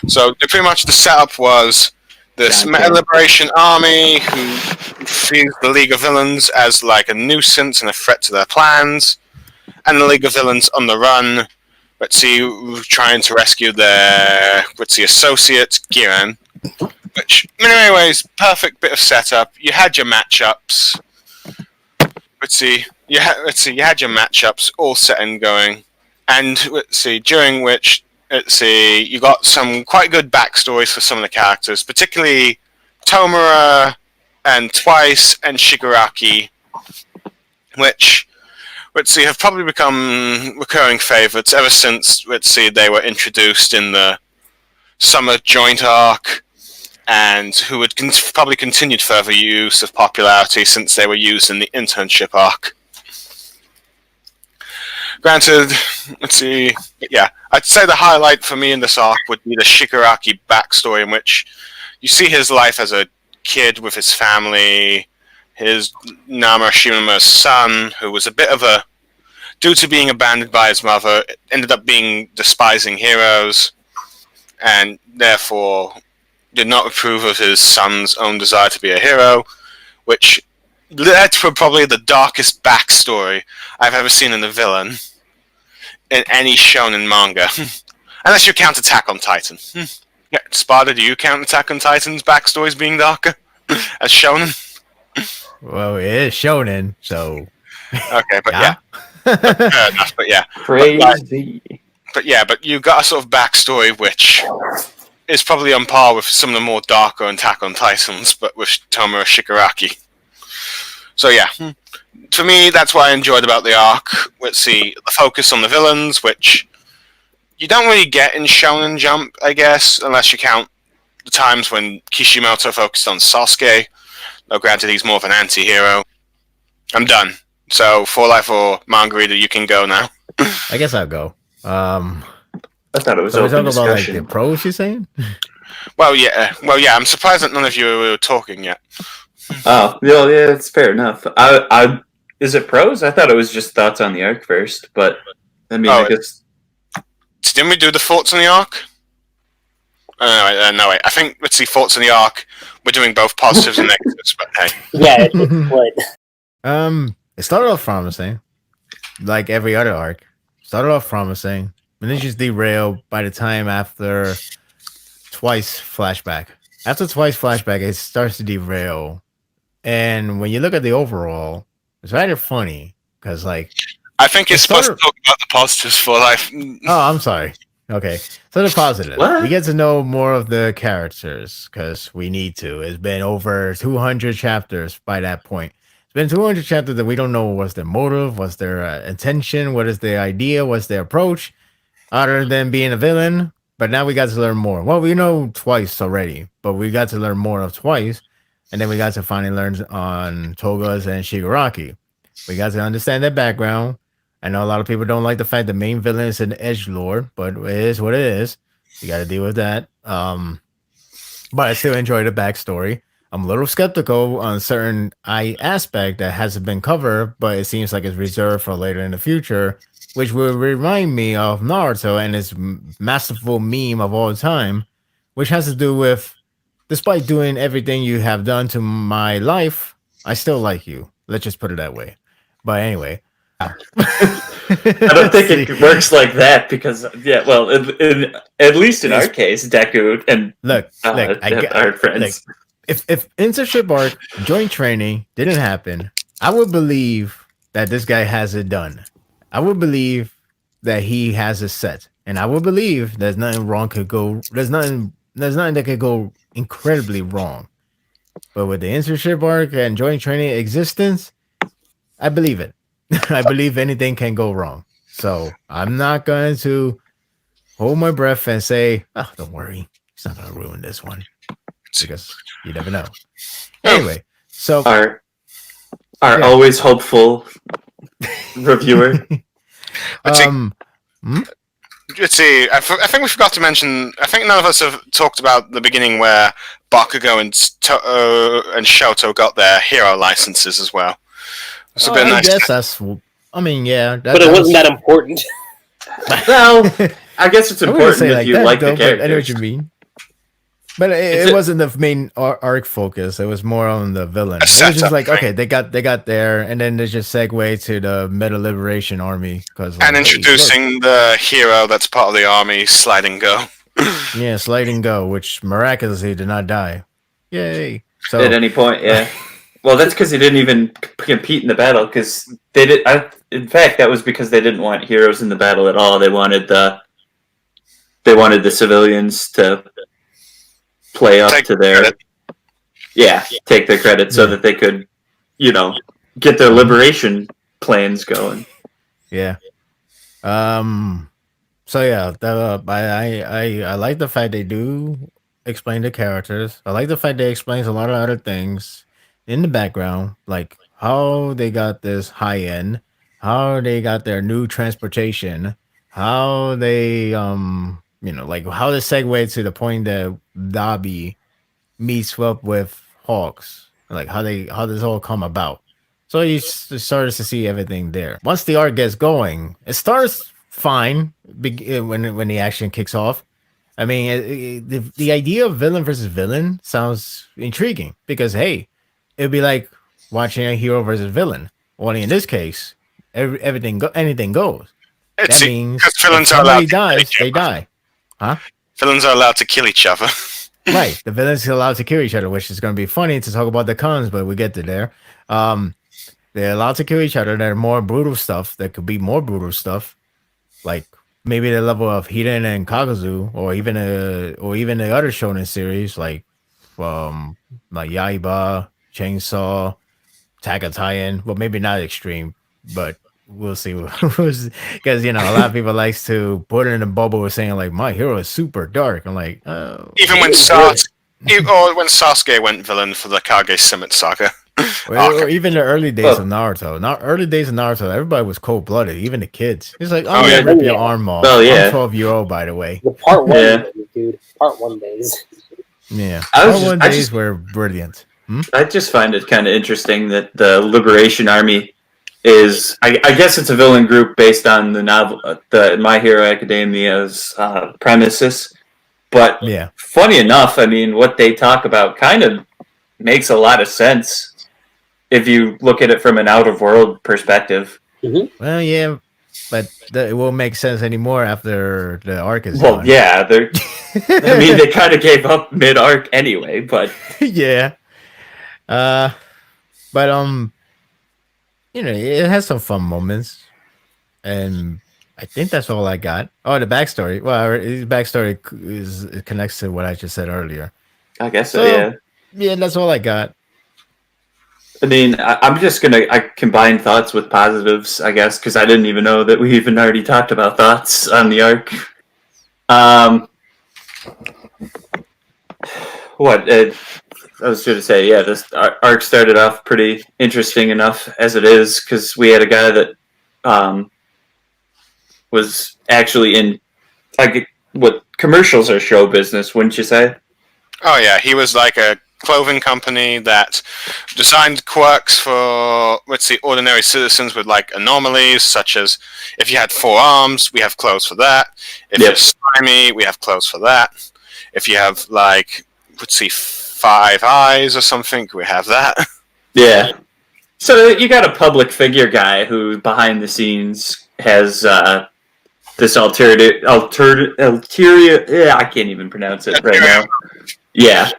so pretty much the setup was this Meta Liberation Army who sees the League of Villains as like a nuisance and a threat to their plans, and the League of Villains on the run, trying to rescue their associate, Giran, which in many ways, perfect bit of setup. You had your matchups. You had your matchups all set and going, and during which you got some quite good backstories for some of the characters, particularly Tomura and Twice and Shigaraki, which have probably become recurring favorites ever since they were introduced in the summer joint arc, and who would probably continued further use of popularity since they were used in the internship arc. Granted, yeah, I'd say the highlight for me in this arc would be the Shigaraki backstory, in which you see his life as a kid with his family, his Namashima's son, who was a bit of a, due to being abandoned by his mother, ended up being despising heroes, and therefore did not approve of his son's own desire to be a hero, which led to probably the darkest backstory I've ever seen in a villain in any shonen manga. Unless you count Attack on Titan. Yeah, Sparda, do you count Attack on Titan's backstories being darker as shonen? Well, it is shonen, so... Okay, but yeah. Fair enough, but yeah. Crazy. But you got a sort of backstory which is probably on par with some of the more darker Attack on Titans, but with Tomura Shigaraki. So yeah, for me, that's what I enjoyed about the arc. The focus on the villains, which you don't really get in Shonen Jump, I guess, unless you count the times when Kishimoto focused on Sasuke. Though granted, he's more of an anti-hero. I'm done. So, For Life or MangaReader, you can go now. I guess I'll go. I thought it was so open we're talking about discussion. like the pros, you're saying? Well, yeah. I'm surprised that none of you were talking yet. Oh, yeah, it's fair enough. Is it pros? I thought it was just thoughts on the arc first, but I mean, I guess. Didn't we do the thoughts on the arc? No, wait. I think, thoughts on the arc. We're doing both positives and negatives, but hey. Yeah, what? It started off promising, like every other arc. Started off promising, and then just derailed by the time after Twice Flashback. After Twice Flashback, it starts to derail. And when you look at the overall, it's rather funny, because, like... I think it's supposed to talk about the positives for life. Oh, I'm sorry. Okay. So the positive. What? We get to know more of the characters, because we need to. It's been over 200 chapters by that point. It's been 200 chapters that we don't know what's their motive, what's their intention, what is their idea, what's their approach, other than being a villain. but now we got to learn more. Well, we know twice already, but we got to learn more of twice, and then we got to finally learn on Toga's and Shigaraki. We got to understand their background. I know a lot of people don't like the fact the main villain is an edgelord, but it is what it is. You got to deal with that. But I still enjoy the backstory. I'm a little skeptical on certain aspect that hasn't been covered, but it seems like it's reserved for later in the future, which will remind me of Naruto and its masterful meme of all time, which has to do with, despite doing everything you have done to my life, I still like you. Let's just put it that way. But anyway. I don't think it works like that because, yeah, well, at least in our case, Deku and our friends. If internship arc, joint training didn't happen, I would believe that this guy has it done. I would believe that he has it set, and I would believe there's nothing wrong could go. There's nothing that could go incredibly wrong. But with the internship arc and joint training existence, I believe it. I believe anything can go wrong. So I'm not going to hold my breath and say, "Oh, don't worry, it's not going to ruin this one," because you never know. Anyway, so our always hopeful reviewer. Let's see. I think we forgot to mention. I think none of us have talked about the beginning where Bakugo and Shoto got their hero licenses as well. It's a bit nice. I guess that's. I mean, yeah, but it wasn't that important. Well, I guess it's important if you like the character. I know what you mean. But it wasn't the main arc focus. It was more on the villain. It was just like, okay, they got there, and then they just segue to the Meta Liberation Army and introducing the hero that's part of the army, Slide and Go. Yeah, Slide and Go, which miraculously did not die. Yay! So at any point, yeah. Well, that's because he didn't even compete in the battle. Because they did. In fact, that was because they didn't want heroes in the battle at all. They wanted the civilians to play up to their credit. Take their credit so that they could, get their liberation plans going. Yeah. So yeah, I like the fact they do explain the characters. I like the fact they explains a lot of other things in the background, like how they got this high end, how they got their new transportation, how they like how they segue to the point that Dabi meets up with Hawks, like how this all come about. So you started to see everything there. Once the arc gets going, it starts fine when the action kicks off. I mean, the idea of villain versus villain sounds intriguing because, hey, it'd be like watching a hero versus villain. Only in this case, anything goes. That means if somebody dies, they die. Huh? Villains are allowed to kill each other. Right. The villains are allowed to kill each other, which is going to be funny to talk about the cons, but we get to there. They're allowed to kill each other. There are more brutal stuff. There could be more brutal stuff, like maybe the level of Hiden and Kagazu, or even the other shonen series like Yaiba, Chainsaw, Attack on Titan. Well, maybe not extreme, but we'll see. Because a lot of people likes to put it in a bubble with saying like my hero is super dark. I'm like, oh. Even when Sasuke went villain for the Kage Summit saga. Or even the early days of Naruto. Early days of Naruto, everybody was cold blooded, even the kids. It's like, I'm gonna rip your arm off. Well, yeah. I'm 12-year-old, by the way. The part one days, dude. Part 1 days. Yeah. Part 1 days were brilliant. I just find it kind of interesting that the Liberation Army is, I guess it's a villain group based on the novel, the My Hero Academia's premises. But funny enough, I mean, what they talk about kind of makes a lot of sense if you look at it from an out-of-world perspective. Mm-hmm. Well, yeah, but it won't make sense anymore after the arc is done. Well, yeah, I mean, they kind of gave up mid-arc anyway, but... yeah. But, it has some fun moments, and I think that's all I got. Oh, the backstory. Well, his backstory it connects to what I just said earlier. I guess so, yeah. Yeah, that's all I got. I mean, I'm just going to combine thoughts with positives, I guess, because I didn't even know that we even already talked about thoughts on the arc. What? I was going to say, yeah, this arc started off pretty interesting enough as it is, because we had a guy that was actually in, like, what commercials are show business, wouldn't you say? Oh yeah, he was like a clothing company that designed quirks for, let's see, ordinary citizens with like anomalies, such as if you had 4 arms, we have clothes for that. If Yep. you're slimy, we have clothes for that. If you have like, let's see, 5 eyes or something, we have that. Yeah. So you got a public figure guy who, behind the scenes, has this ulterior. Yeah, I can't even pronounce it right now. Yeah.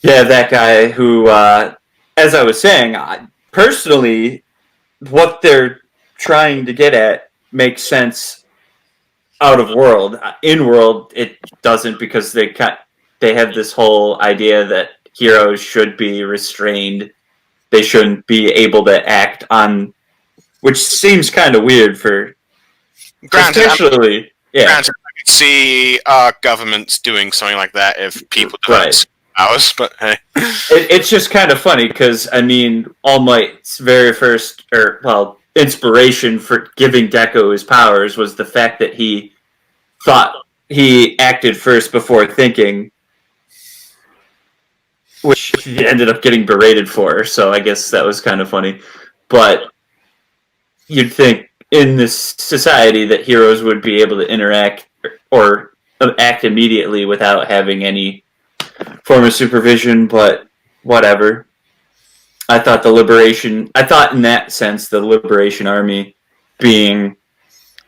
Yeah, that guy who, as I was saying, personally, what they're trying to get at makes sense out of world. In world, it doesn't, because they have this whole idea that heroes should be restrained. They shouldn't be able to act on, which seems kind of weird for, Granted, especially, yeah. Granted, I could see our governments doing something like that if people developed powers, but hey. It's just kind of funny because, I mean, All Might's very first, inspiration for giving Deku his powers was the fact that he thought he acted first before thinking, which he ended up getting berated for, so I guess that was kind of funny. But you'd think in this society that heroes would be able to interact or act immediately without having any form of supervision, but whatever. I thought in that sense, the Liberation Army being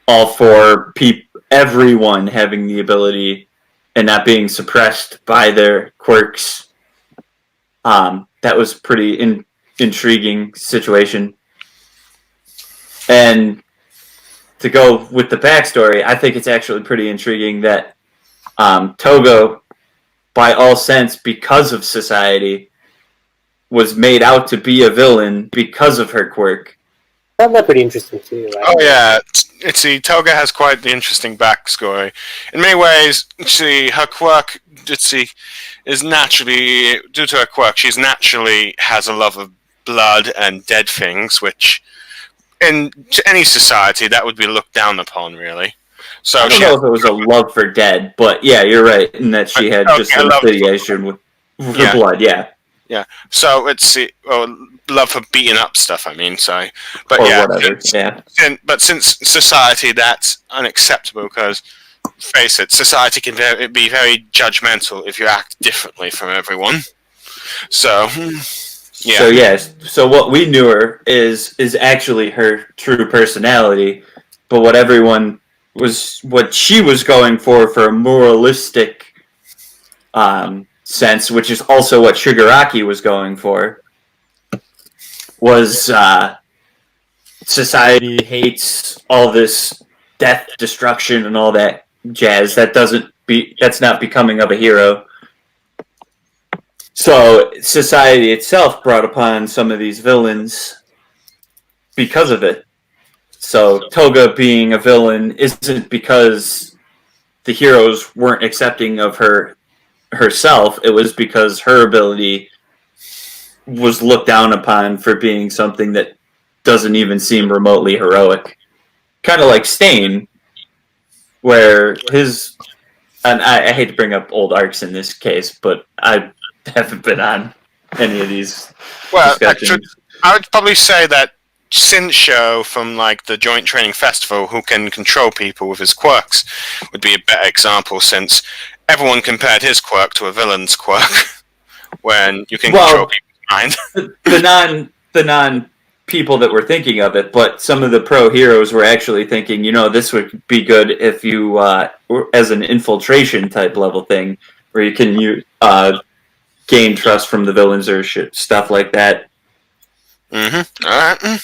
all for everyone having the ability and not being suppressed by their quirks, that was pretty intriguing situation. And to go with the backstory, I think it's actually pretty intriguing that Togo, by all sense, because of society, was made out to be a villain because of her quirk. I found that pretty interesting too. Right? Oh yeah, Toga has quite the interesting backstory. In many ways, her quirk, is naturally, due to her quirk, she's naturally has a love of blood and dead things, which in any society that would be looked down upon, really. So I don't know if it was a love for dead, but yeah, you're right in that she had just an affiliation with blood. Yeah. Yeah. So love for beating up stuff. I mean, so, but or yeah, whatever. Yeah. But since society, that's unacceptable because, face it, society can be very judgmental if you act differently from everyone. So. Yeah. So what we knew her is actually her true personality, but what she was going for a moralistic sense, which is also what Shigaraki was going for, was society hates all this death, destruction, and all that jazz. That's not becoming of a hero. So society itself brought upon some of these villains because of it. So Toga being a villain isn't because the heroes weren't accepting of herself. It was because her ability was looked down upon for being something that doesn't even seem remotely heroic. Kind of like Stain, where and I hate to bring up old arcs in this case, but I haven't been on any of these discussions. I would probably say that Shinsho from like the Joint Training Festival, who can control people with his quirks, would be a better example, since everyone compared his quirk to a villain's quirk when you can control people's mind. The non people that were thinking of it, but some of the pro heroes were actually thinking, this would be good if you as an infiltration type level thing, where you can gain trust from the villains or stuff like that. Mm-hmm. All right.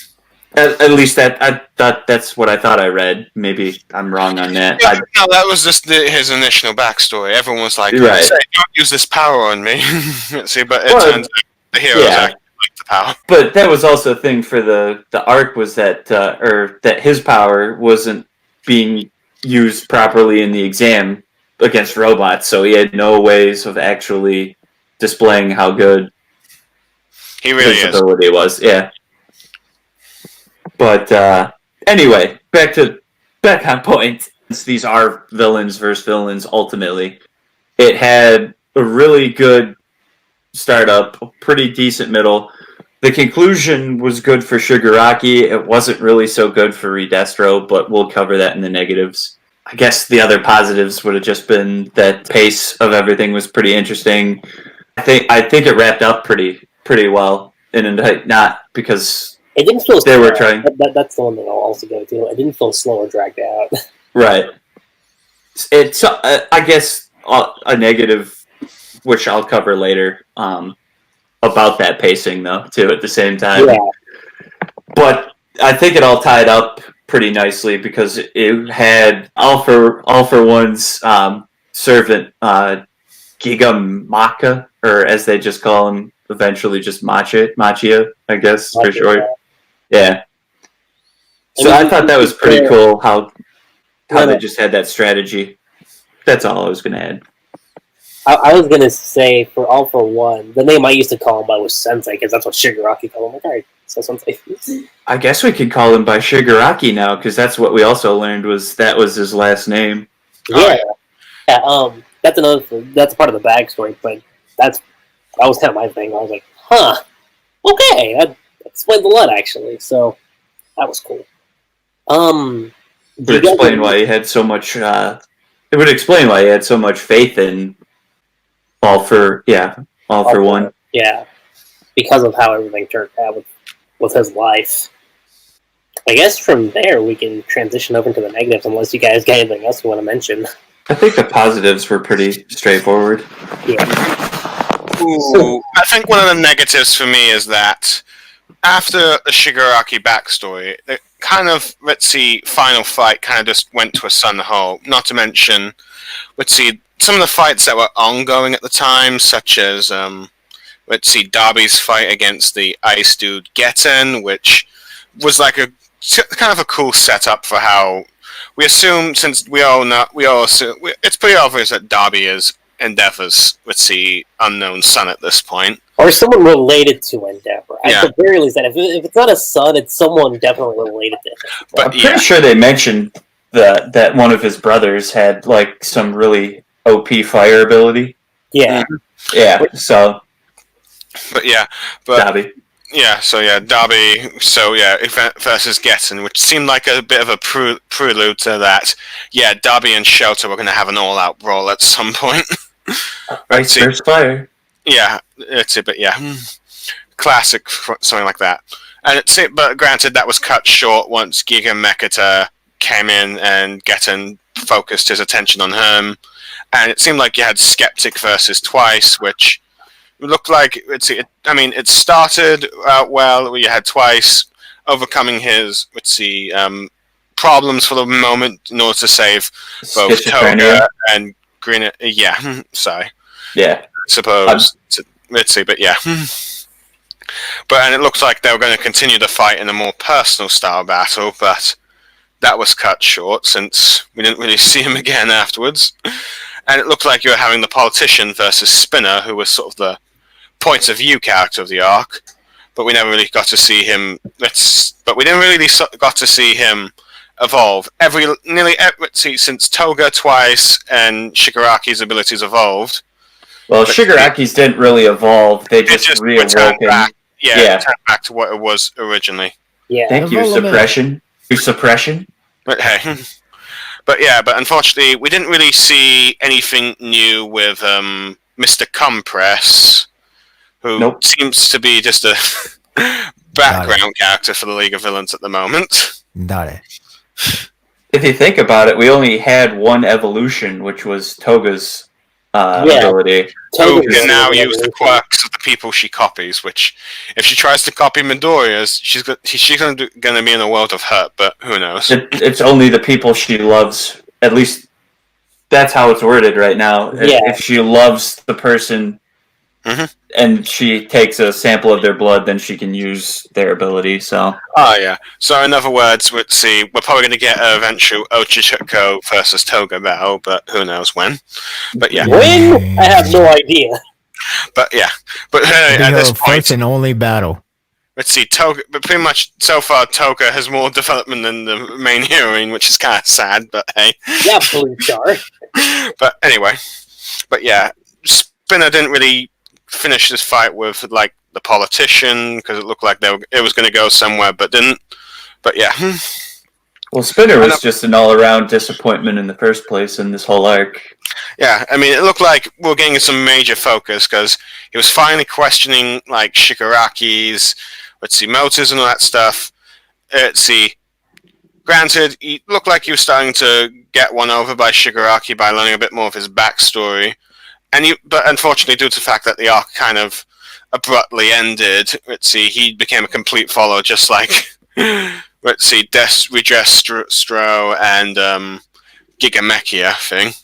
At least I thought that's what I thought I read. Maybe I'm wrong on that. Yeah, no, that was just his initial backstory. Everyone was like, right. "Don't use this power on me." See, but it turns out the heroes actually like the power. But that was also a thing for the arc, was that that his power wasn't being used properly in the exam, against robots, so he had no ways of actually displaying how good He really his is. ability was. Yeah. But anyway, back on point. Since these are villains versus villains, ultimately, it had a really good startup, a pretty decent middle. The conclusion was good for Shigaraki. It wasn't really so good for Redestro, but we'll cover that in the negatives. I guess the other positives would have just been that pace of everything was pretty interesting. I think it wrapped up pretty well, and not because It didn't feel they slow. were trying. That's the one that I'll also go to. It didn't feel slow or dragged out. Right. It's I guess a negative, which I'll cover later, about that pacing though too at the same time. Yeah. But I think it all tied up pretty nicely because it had all for one's servant Gigamaka, or as they just call him eventually, just Machia, I guess for short. Yeah. So I thought that was pretty cool how they just had that strategy. That's all I was going to add. I was going to say, for All For One, the name I used to call him by was Sensei, because that's what Shigaraki called him. Like, alright, so Sensei. I guess we could call him by Shigaraki now, because that's what we also learned was his last name. Yeah. That's that's part of the backstory, but that was kind of my thing. I was like, huh, okay, that explains a lot, actually, so that was cool. It would explain why he had so much. It would explain why he had so much faith in All For One. Yeah, because of how everything turned out with his life. I guess from there we can transition over to the negatives, unless you guys got anything else you want to mention. I think the positives were pretty straightforward. Yeah. Ooh, I think one of the negatives for me is that after the Shigaraki backstory, the kind of, final fight kind of just went to a sun hole. Not to mention, some of the fights that were ongoing at the time, such as, Darby's fight against the ice dude Getten, which was like kind of a cool setup for how we assume, since it's pretty obvious that Darby is Endeavor's, unknown son at this point. Or someone related to Endeavor. Yeah. At the very least, if it's not a son, it's someone definitely related to him. But I'm pretty sure they mentioned that one of his brothers had like some really OP fire ability. Yeah. Yeah. So. Darby. Darby. Event versus Getten, which seemed like a bit of a prelude to that. Yeah, Darby and Shota were going to have an all-out brawl at some point. Ice versus fire. Yeah, classic, something like that. But granted, that was cut short once Giga Mekata came in and Getten focused his attention on him, and it seemed like you had Skeptic versus Twice, which looked like it started out well. Where you had Twice overcoming his problems for the moment in order to save both Toga and Green. Yeah, sorry. Yeah, suppose. But yeah. And it looks like they were going to continue the fight in a more personal style battle, but that was cut short since we didn't really see him again afterwards. And it looked like you were having the politician versus Spinner, who was sort of the point of view character of the arc, but we never really got to see him. We didn't really got to see him evolve. Since Toga, Twice, and Shigaraki's abilities evolved. Well, Shigaraki's didn't really evolve. They just reawoken. Turned back to what it was originally. Yeah. Thank you, suppression. But hey. But unfortunately, we didn't really see anything new with Mr. Compress, who seems to be just a background character for the League of Villains at the moment. If you think about it, we only had one evolution, which was Toga's ability. Toga can now use the quirks of the people she copies, which, if she tries to copy Midoriya's, she's going to be in a world of hurt, but who knows? It's only the people she loves. At least that's how it's worded right now. Yeah. If she loves the person and she takes a sample of their blood, then she can use their ability. So. Oh yeah. So in other words, we're probably going to get an eventual Ochichiko versus Toga battle, but who knows when. But yeah. When? I have no idea. But yeah. But It'll at be this her point, first and only battle. let's see, Toga. But pretty much so far, Toga has more development than the main heroine, which is kind of sad. But hey. Yeah, Blue Star. But anyway. But yeah, Spinner didn't really finish this fight with like the politician because it looked like it was going to go somewhere, but didn't. But yeah. Well, Spinner was just an all-around disappointment in the first place in this whole arc. Yeah, I mean, it looked like we were getting some major focus because he was finally questioning like Shigaraki's, motives and all that stuff. Granted, he looked like he was starting to get won over by Shigaraki by learning a bit more of his backstory, but unfortunately, due to the fact that the arc kind of abruptly ended, he became a complete follower, just like Redrestro and Gigamechia thing.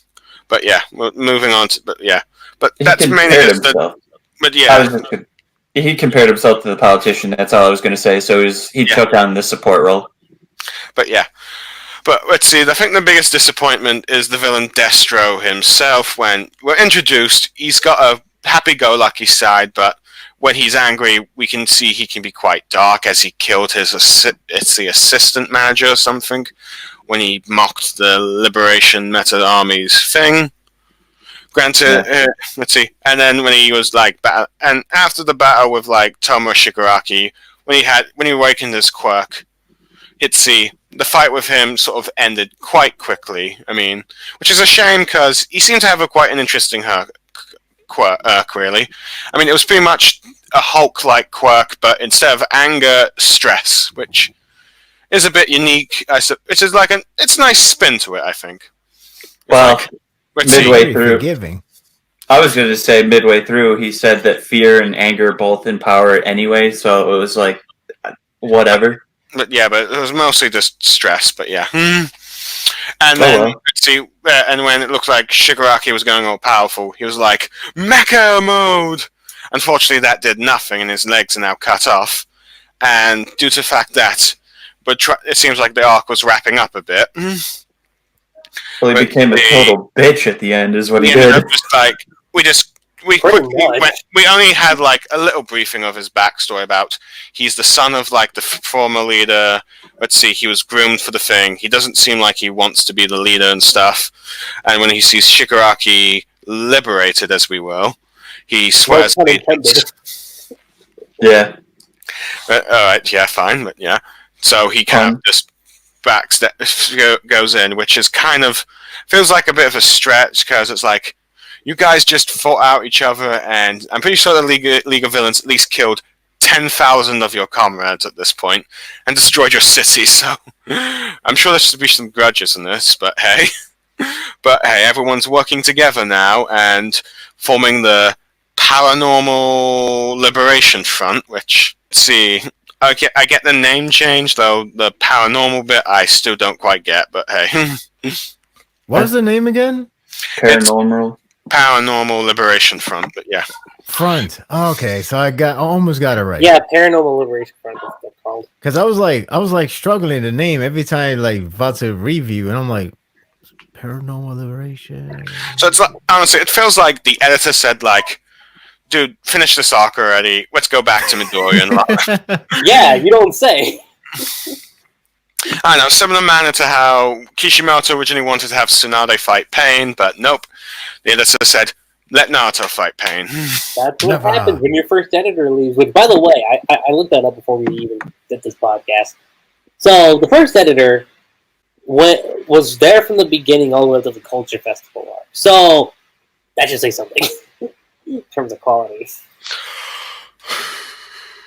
But yeah, moving on to but that's mainly just but yeah. He compared himself to the politician. That's all I was going to say. So he took on the support role. But yeah. But I think the biggest disappointment is the villain Destro himself. When we're introduced, he's got a happy-go-lucky side, but when he's angry, we can see he can be quite dark, as he killed the assistant manager or something, when he mocked the Liberation Meta Army's thing. Granted, and then when he was and after the battle with Tomura Shigaraki, when he awakened his quirk, the fight with him sort of ended quite quickly. I mean, which is a shame because he seemed to have quite an interesting quirk, really. I mean, it was pretty much a Hulk-like quirk, but instead of anger, stress, which is a bit unique. It's a nice spin to it, I think. Well, midway through, I was going to say midway through, he said that fear and anger both empower anyway, so it was like, whatever. But it was mostly just stress. But yeah, and then and when it looked like Shigaraki was going all powerful, he was like Mecha mode. Unfortunately, that did nothing, and his legs are now cut off. And due to the fact that, it seems like the arc was wrapping up a bit. Well, he became a total bitch at the end, is what he did. We only had a little briefing of his backstory about he's the son of the former leader. He was groomed for the thing. He doesn't seem like he wants to be the leader and stuff. And when he sees Shigaraki liberated, as we will, he swears. Yeah. All right. Yeah. Fine. But yeah. So he kind of just goes in, which is kind of feels like a bit of a stretch because it's like. You guys just fought out each other, and I'm pretty sure the League of Villains at least killed 10,000 of your comrades at this point, and destroyed your city, so I'm sure there should be some grudges in this, but hey. But hey, everyone's working together now, and forming the Paranormal Liberation Front, which, I get the name change, though the paranormal bit I still don't quite get, but hey. What was the name again? Paranormal Liberation Front, but yeah. Front. Oh, okay, so I almost got it right. Yeah, Paranormal Liberation Front is what it's called. Because I was like struggling to name every time about to review, and I'm like, Paranormal Liberation. So it's honestly, it feels like the editor said dude, finish this arc already. Let's go back to Midoriya. Yeah, you don't say. I know, similar manner to how Kishimoto originally wanted to have Tsunade fight Pain, but nope. The editor said, let Naruto fight Pain. That's what happens when your first editor leaves. Which, by the way, I looked that up before we even did this podcast. So, the first editor was there from the beginning all the way up to the Culture Festival arc. So, that should say something. In terms of qualities.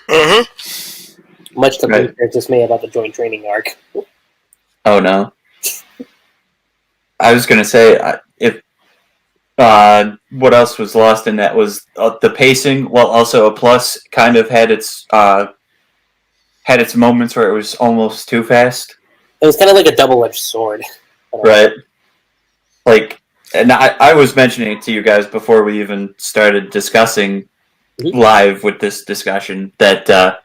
Uh-huh. Much to Peter's dismay about the joint training arc. Oh, no. I was going to say, if what else was lost in that was the pacing, while also a plus kind of had its moments where it was almost too fast. It was kind of like a double-edged sword. Right. And I was mentioning it to you guys before we even started discussing live with this discussion that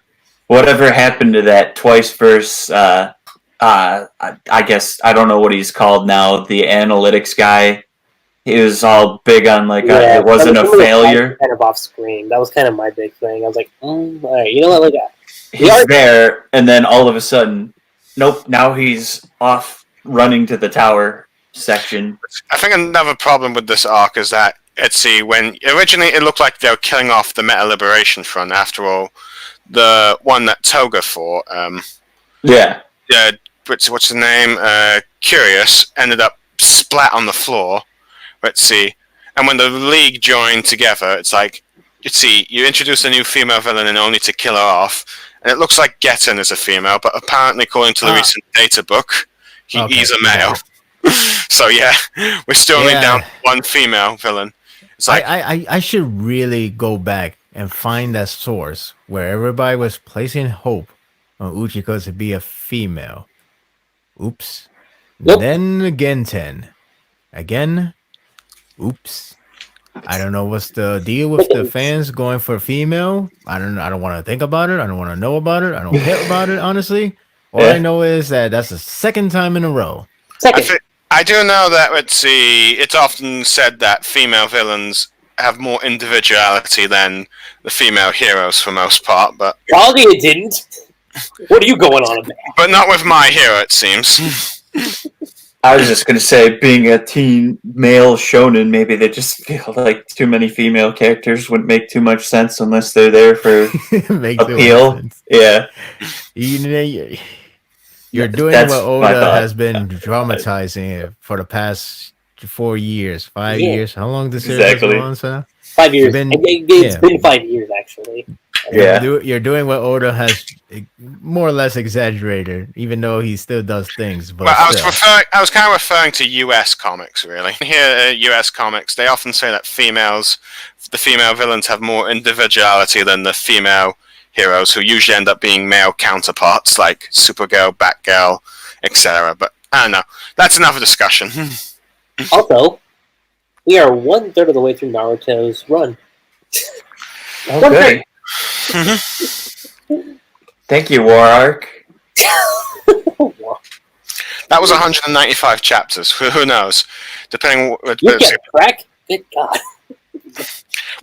whatever happened to that twice verse. I guess I don't know what he's called now. The analytics guy. He was all big on it wasn't a failure. Kind of off screen. That was kind of my big thing. I was like, all right, you know what? He's there, and then all of a sudden, nope. Now he's off running to the tower section. I think another problem with this arc is that when originally it looked like they were killing off the Meta Liberation Front. After all, the one that Toga fought. Yeah. What's his name? Curious ended up splat on the floor. Let's see. And when the League joined together, it's like, you introduce a new female villain and only to kill her off. And it looks like Getten is a female, but apparently, according to the recent data book, he's a male. So, yeah, we're still only down to one female villain. It's like, I should really go back and find that source where everybody was placing hope on Uchiko to be a female. Oops. Yep. Then again, 10. Again. Oops. I don't know what's the deal with the fans going for female. I don't want to think about it. I don't want to know about it. I don't care about it, honestly. All I know is that that's the second time in a row. I do know that, it's often said that female villains have more individuality than the female heroes for most part, but... Kaguya didn't. What are you going on about? But not with My Hero, it seems. I was just going to say, being a teen male shonen, maybe they just feel like too many female characters wouldn't make too much sense unless they're there for appeal. Yeah. You're doing what Oda has been dramatizing for the past 4 years, 5 years. How long this series has been on, so? 5 years. It's been 5 years, actually. Yeah. You're doing what Oda has more or less exaggerated, even though he still does things. But I was kind of referring to US comics, really. Here, US comics, they often say that the female villains have more individuality than the female heroes, who usually end up being male counterparts, like Supergirl, Batgirl, etc. But I don't know. That's another discussion. Also, we are 1/3 of the way through Naruto's run. Okay. Thank you, War Arc. That was 195 chapters. Who knows? Depending. You get crack? Good God.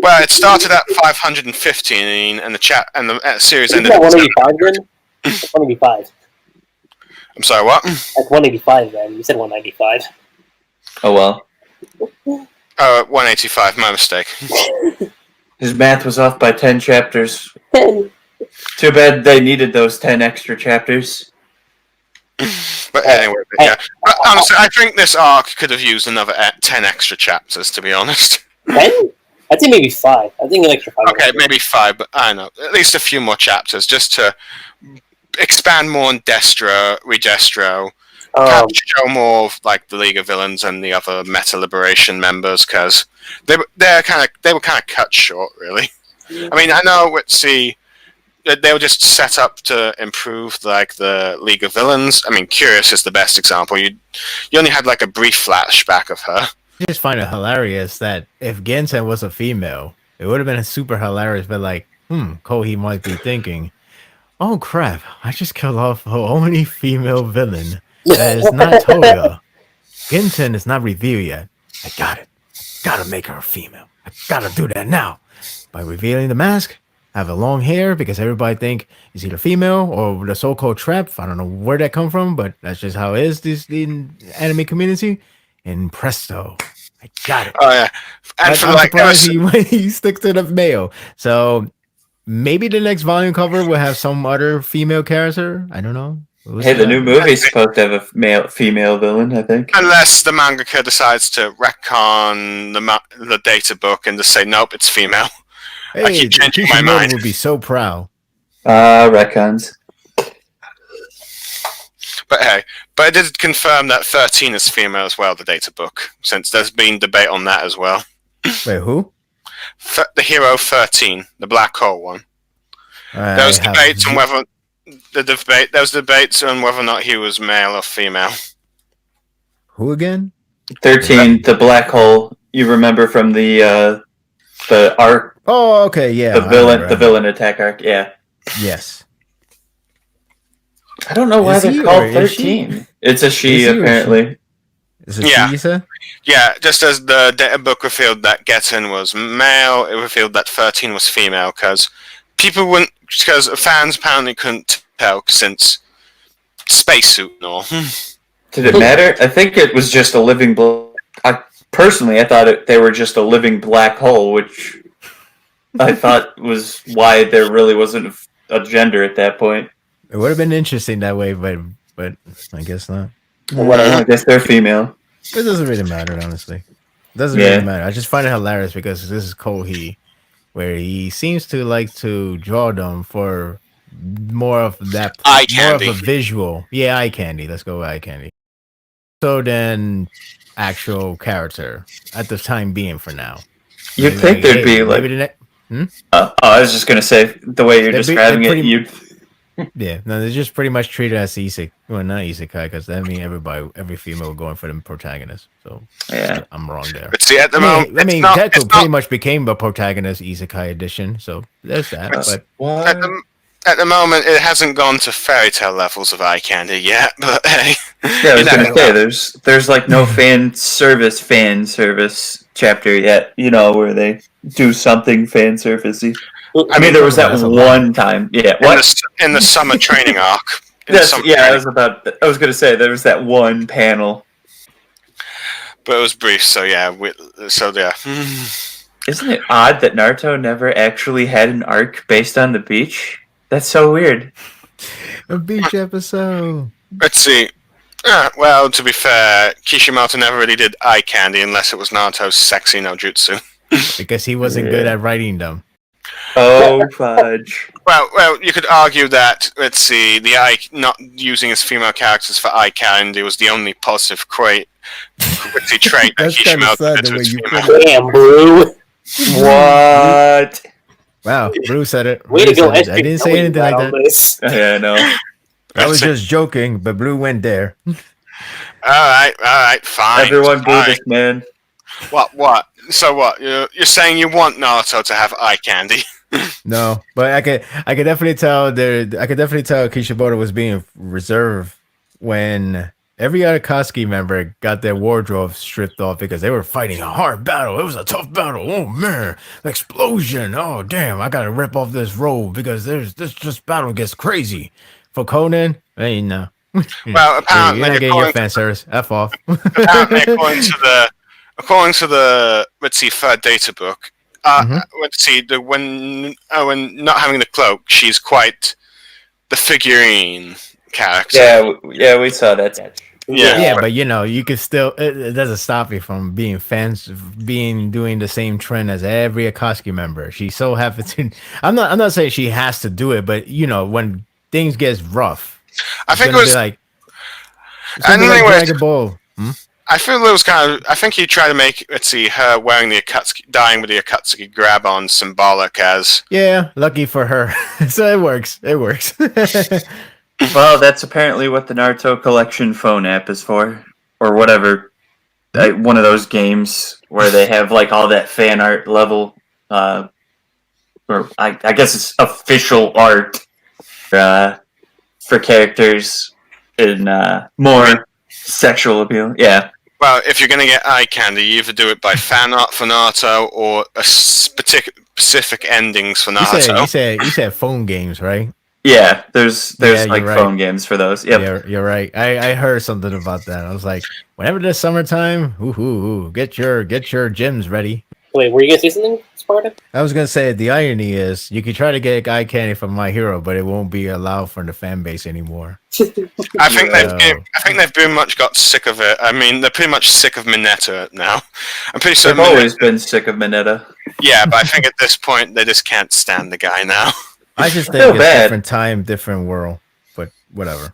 Well, it started at 515, and the series Isn't ended that at 185 then? That's 185. I'm sorry, what? That's 185 then. You said 195. Oh well. 185. My mistake. His math was off by 10 chapters. 10. Too bad they needed those 10 extra chapters. But anyway, yeah. But honestly, I think this arc could have used another 10 extra chapters, to be honest. 10? I'd say maybe 5. I think an extra 5. Okay, maybe 5, but I don't know. At least a few more chapters, just to expand more on Registro, show more of like the League of Villains and the other Meta Liberation members, because they were kind of cut short, really. I mean, I know they were just set up to improve like the League of Villains. I mean, Curious is the best example. You only had like a brief flashback of her. I just find it hilarious that if Genten was a female, it would have been super hilarious, but like, Kohi might be thinking, oh crap, I just killed off the only female villain that is not Toga. Genten is not revealed yet. I got it. Gotta make her a female. I gotta do that now. By revealing the mask, have a long hair, because everybody think is either female or the so-called trap. I don't know where that come from, but that's just how it is, the anime community. And presto, I got it. Oh yeah, and I'm surprised he sticks to the male. So maybe the next volume cover will have some other female character. I don't know. Hey, the new movie's supposed to have a female villain, I think. Unless the mangaka decides to retcon the data book and just say, nope, it's female. Hey, I keep changing my mind. Would be so proud. Retcons. But hey, but it did confirm that 13 is female as well, the data book, since there's been debate on that as well. Wait, who? The hero 13, the black hole one. There was debates on whether or not he was male or female. Who again? 13, the black hole. You remember from the The arc. Oh, okay, yeah. The villain attack arc. Yeah. Yes. I don't know why they're called 13. It's a she, apparently. Is it she, you said? Yeah, just as the data book revealed that Getten was male, it revealed that 13 was female, because fans apparently couldn't tell since spacesuit and all. Did it matter? I think it was just a living personally, I thought they were just a living black hole, which I thought was why there really wasn't a gender at that point. It would have been interesting that way, but I guess not. Well, whatever. I guess they're female. It doesn't really matter, honestly. It doesn't really matter. I just find it hilarious because this is Kohi, where he seems to like to draw them for more of that, eye candy. more of a visual. Yeah, eye candy. Let's go with eye candy. So then, actual character at the time being for now. You'd think there'd be like. I was just gonna say the way you're describing it. Yeah, no, they're just pretty much treated as isekai. Well, not isekai, because I mean every female going for the protagonist. So yeah, I'm wrong there. But see, at the moment, Deku pretty much became a protagonist isekai edition. So there's that. But at the moment, it hasn't gone to fairy tale levels of eye candy yet. But hey, yeah, I was gonna say there's like no fan service chapter yet. You know, where they do something fan servicey. I mean, there was that one time. Yeah, in the summer training arc. I was going to say there was that one panel, but it was brief. So yeah, Isn't it odd that Naruto never actually had an arc based on the beach? That's so weird. A beach episode. Let's see. Well, to be fair, Kishimoto never really did eye candy unless it was Naruto's sexy no jutsu. Because he wasn't good at writing them. Oh, fudge. Well, you could argue that, let's see, the eye not using his female characters for eye candy was the only positive trait that Kishimoto did to his female. Damn, Blue. What? Wow, Blue said it. Way to go, I didn't say anything like that. Yeah, I know. I was just joking, but Blue went there. All right, fine. Everyone boo this man. What? So what? You're saying you want Naruto to have eye candy? No, but I could definitely tell Kishimoto was being reserved when every other Katsuki member got their wardrobe stripped off because they were fighting a hard battle. It was a tough battle. Oh man, explosion! Oh damn, I gotta rip off this robe because this battle gets crazy. For Conan, hey no. Well, apparently you're not getting your fan service. F off. Apparently, according to the let's see third data book. Let's see. When not having the cloak, she's quite the figurine character. Yeah, we saw that. Yeah, but you could still. It doesn't stop you from doing the same trend as every Akatsuki member. She so happens to. I'm not saying she has to do it, but when things get rough, I think it was like. Dragon Ball. I feel it was kind of. I think he tried to make, let's see, her wearing the Akatsuki, dying with the Akatsuki grab on symbolic as. Yeah, lucky for her. So it works. Well, that's apparently what the Naruto Collection phone app is for, or whatever. One of those games where they have like all that fan art level, or I guess it's official art for characters in more sexual appeal. Yeah. Well, if you're going to get eye candy, you either do it by fan art for Naruto or a specific endings for Naruto. You said phone games, right? Yeah, there's phone games for those. Yep. Yeah, you're right. I heard something about that. I was like, whenever there's summertime, get your gyms ready. Wait, were you gonna say something, Sparta? I was gonna say the irony is you could try to get eye candy from My Hero, but it won't be allowed from the fan base anymore. I think they've pretty much got sick of it. I mean, they're pretty much sick of Mineta now. I'm pretty sure they've always been sick of Mineta. Yeah, but I think at this point they just can't stand the guy now. I just think it's different time, different world, but whatever.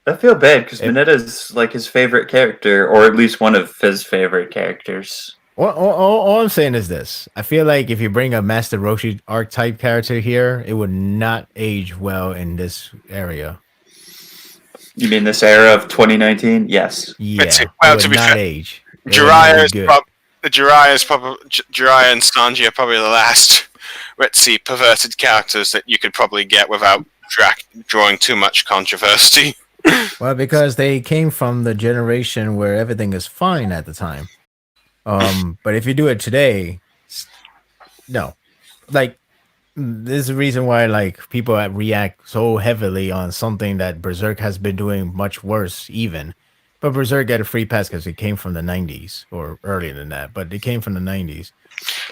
I feel bad because Mineta's like his favorite character, or at least one of his favorite characters. All I'm saying is this. I feel like if you bring a Master Roshi archetype character here, it would not age well in this area. You mean this era of 2019? Yes. Yeah. Well, to be fair, age. Jiraiya is Jiraiya and Sanji are probably the last, let's see, perverted characters that you could probably get without drawing too much controversy. Well, because they came from the generation where everything is fine at the time. But if you do it today, no. Like, this is the reason why like people react so heavily on something that Berserk has been doing much worse even. But Berserk got a free pass because it came from the 90s or earlier than that, but it came from the 90s.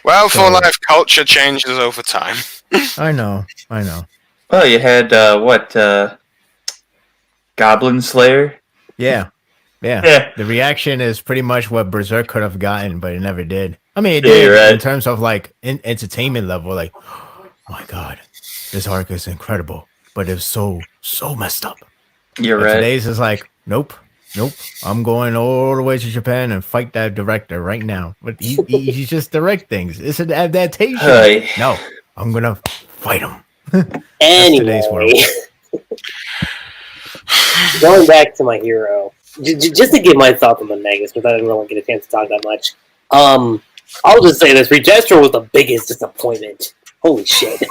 Well, for life, culture changes over time. I know. Well, you had Goblin Slayer. Yeah. The reaction is pretty much what Berserk could have gotten, but it never did. I mean, it did right. in terms of like entertainment level. Like, oh my god, this arc is incredible, but it's so messed up. You're but right. Today's is like, nope. I'm going all the way to Japan and fight that director right now. But he just direct things. It's an adaptation. Hey. No, I'm gonna fight him. Anyway, going back to my hero, just to give my thoughts on the negatives, because I didn't really get a chance to talk that much. I'll just say this: Registro was the biggest disappointment. Holy shit!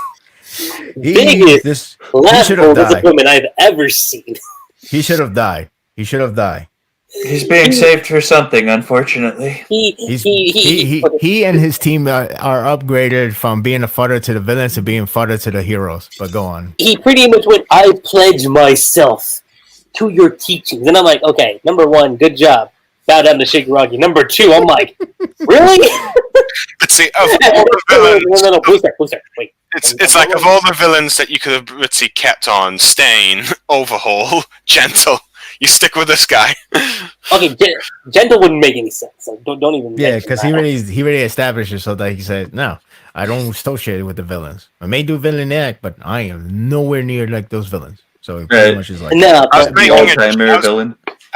Biggest laughable disappointment I've ever seen. He should have died. He's being saved for something, unfortunately. He and his team are upgraded from being a fodder to the villains to being fodder to the heroes. But go on. He pretty much went, I pledge myself to your teachings. And I'm like, okay, number one, good job. Bow down to Shigaraki. Number two, I'm like, really? Let's see, of all the villains... No, booster, wait. It's like, of all the villains that you could have, let's see, kept on, Stain, Overhaul, Gentle... You stick with this guy. Okay, Gentle wouldn't make any sense. So don't even. Yeah, because he really established it so that he said, "No, I don't associate with the villains. I may do villain act, but I am nowhere near like those villains." So he pretty much is like, no, I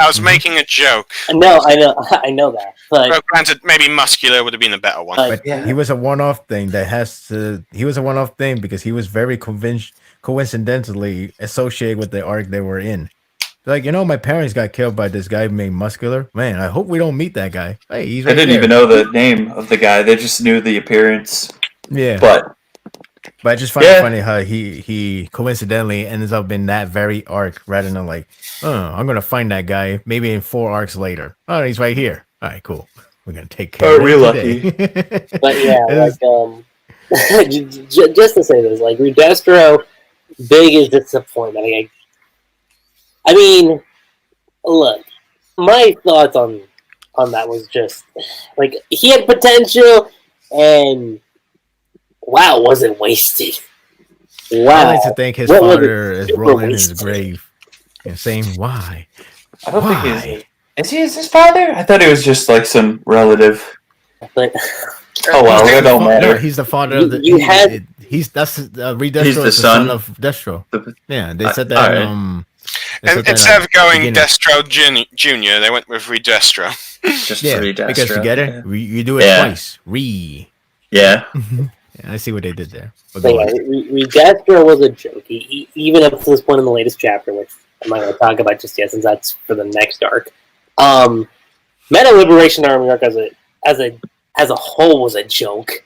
was making a joke. No, I know that. But well, granted, maybe muscular would have been a better one. But he was a one-off thing He was a one-off thing because he was very coincidentally associated with the arc they were in. Like, my parents got killed by this guy named Muscular. Man, I hope we don't meet that guy. Hey, he's right I didn't even know the name of the guy. They just knew the appearance. Yeah. But I just find it funny how he coincidentally ends up in that very arc rather than like, I'm going to find that guy maybe in 4 arcs later. Oh, he's right here. All right, cool. We're going to take care of him. We're lucky. But yeah, like, just to say this, like, Redestro, biggest disappointment. I mean, look, my thoughts on that was just, like, he had potential, and wow, was it wasted. Wow. I like to think his father is rolling in his grave and saying, why? I don't think is he his father? I thought he was just, like, some relative. But, oh, well, it don't matter. No, he's the father of the... Redestro he's the son of Destro. Yeah, they said that... Right. And instead of going Destro Junior, they went with Redestro. Just Redestro. Because you get it? You do it twice. Yeah. I see what they did there. Redestro was a joke. Even up to this point in the latest chapter, which I'm not going to talk about just yet, since that's for the next arc. Meta Liberation Army arc as a whole was a joke,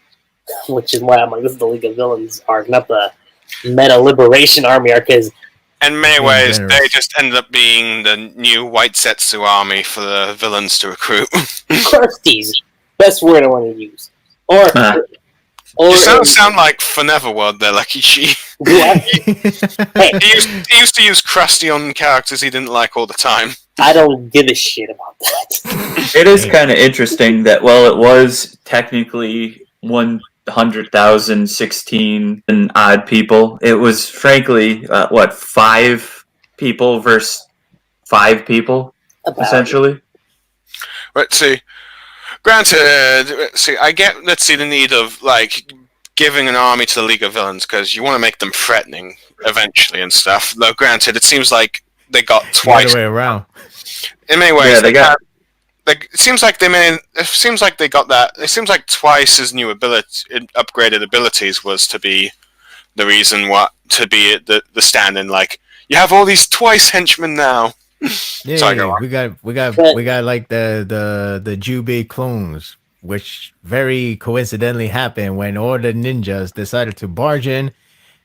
which is why I'm like, this is the League of Villains arc, not the Meta Liberation Army arc, because in many ways, they just ended up being the new White Setsu army for the villains to recruit. Crusties, best word I want to use. Or you sound like Foreverworld there, Lucky Chi. He used to use crusty on characters he didn't like all the time. I don't give a shit about that. It is kind of interesting that, well, it was technically 100,016 and odd people. It was, frankly, 5 people versus 5 people, essentially. Let's see. Granted, I get, the need of, like, giving an army to the League of Villains, because you want to make them threatening, eventually, and stuff. Though, granted, it seems like they got twice. The other way around. In many ways, it seems like they got that. It seems like twice as new upgraded abilities was to be the reason to be the stand-in. Like, you have all these twice henchmen now. Yeah, we got like the Jubei clones which very coincidentally happened when all the ninjas decided to barge in,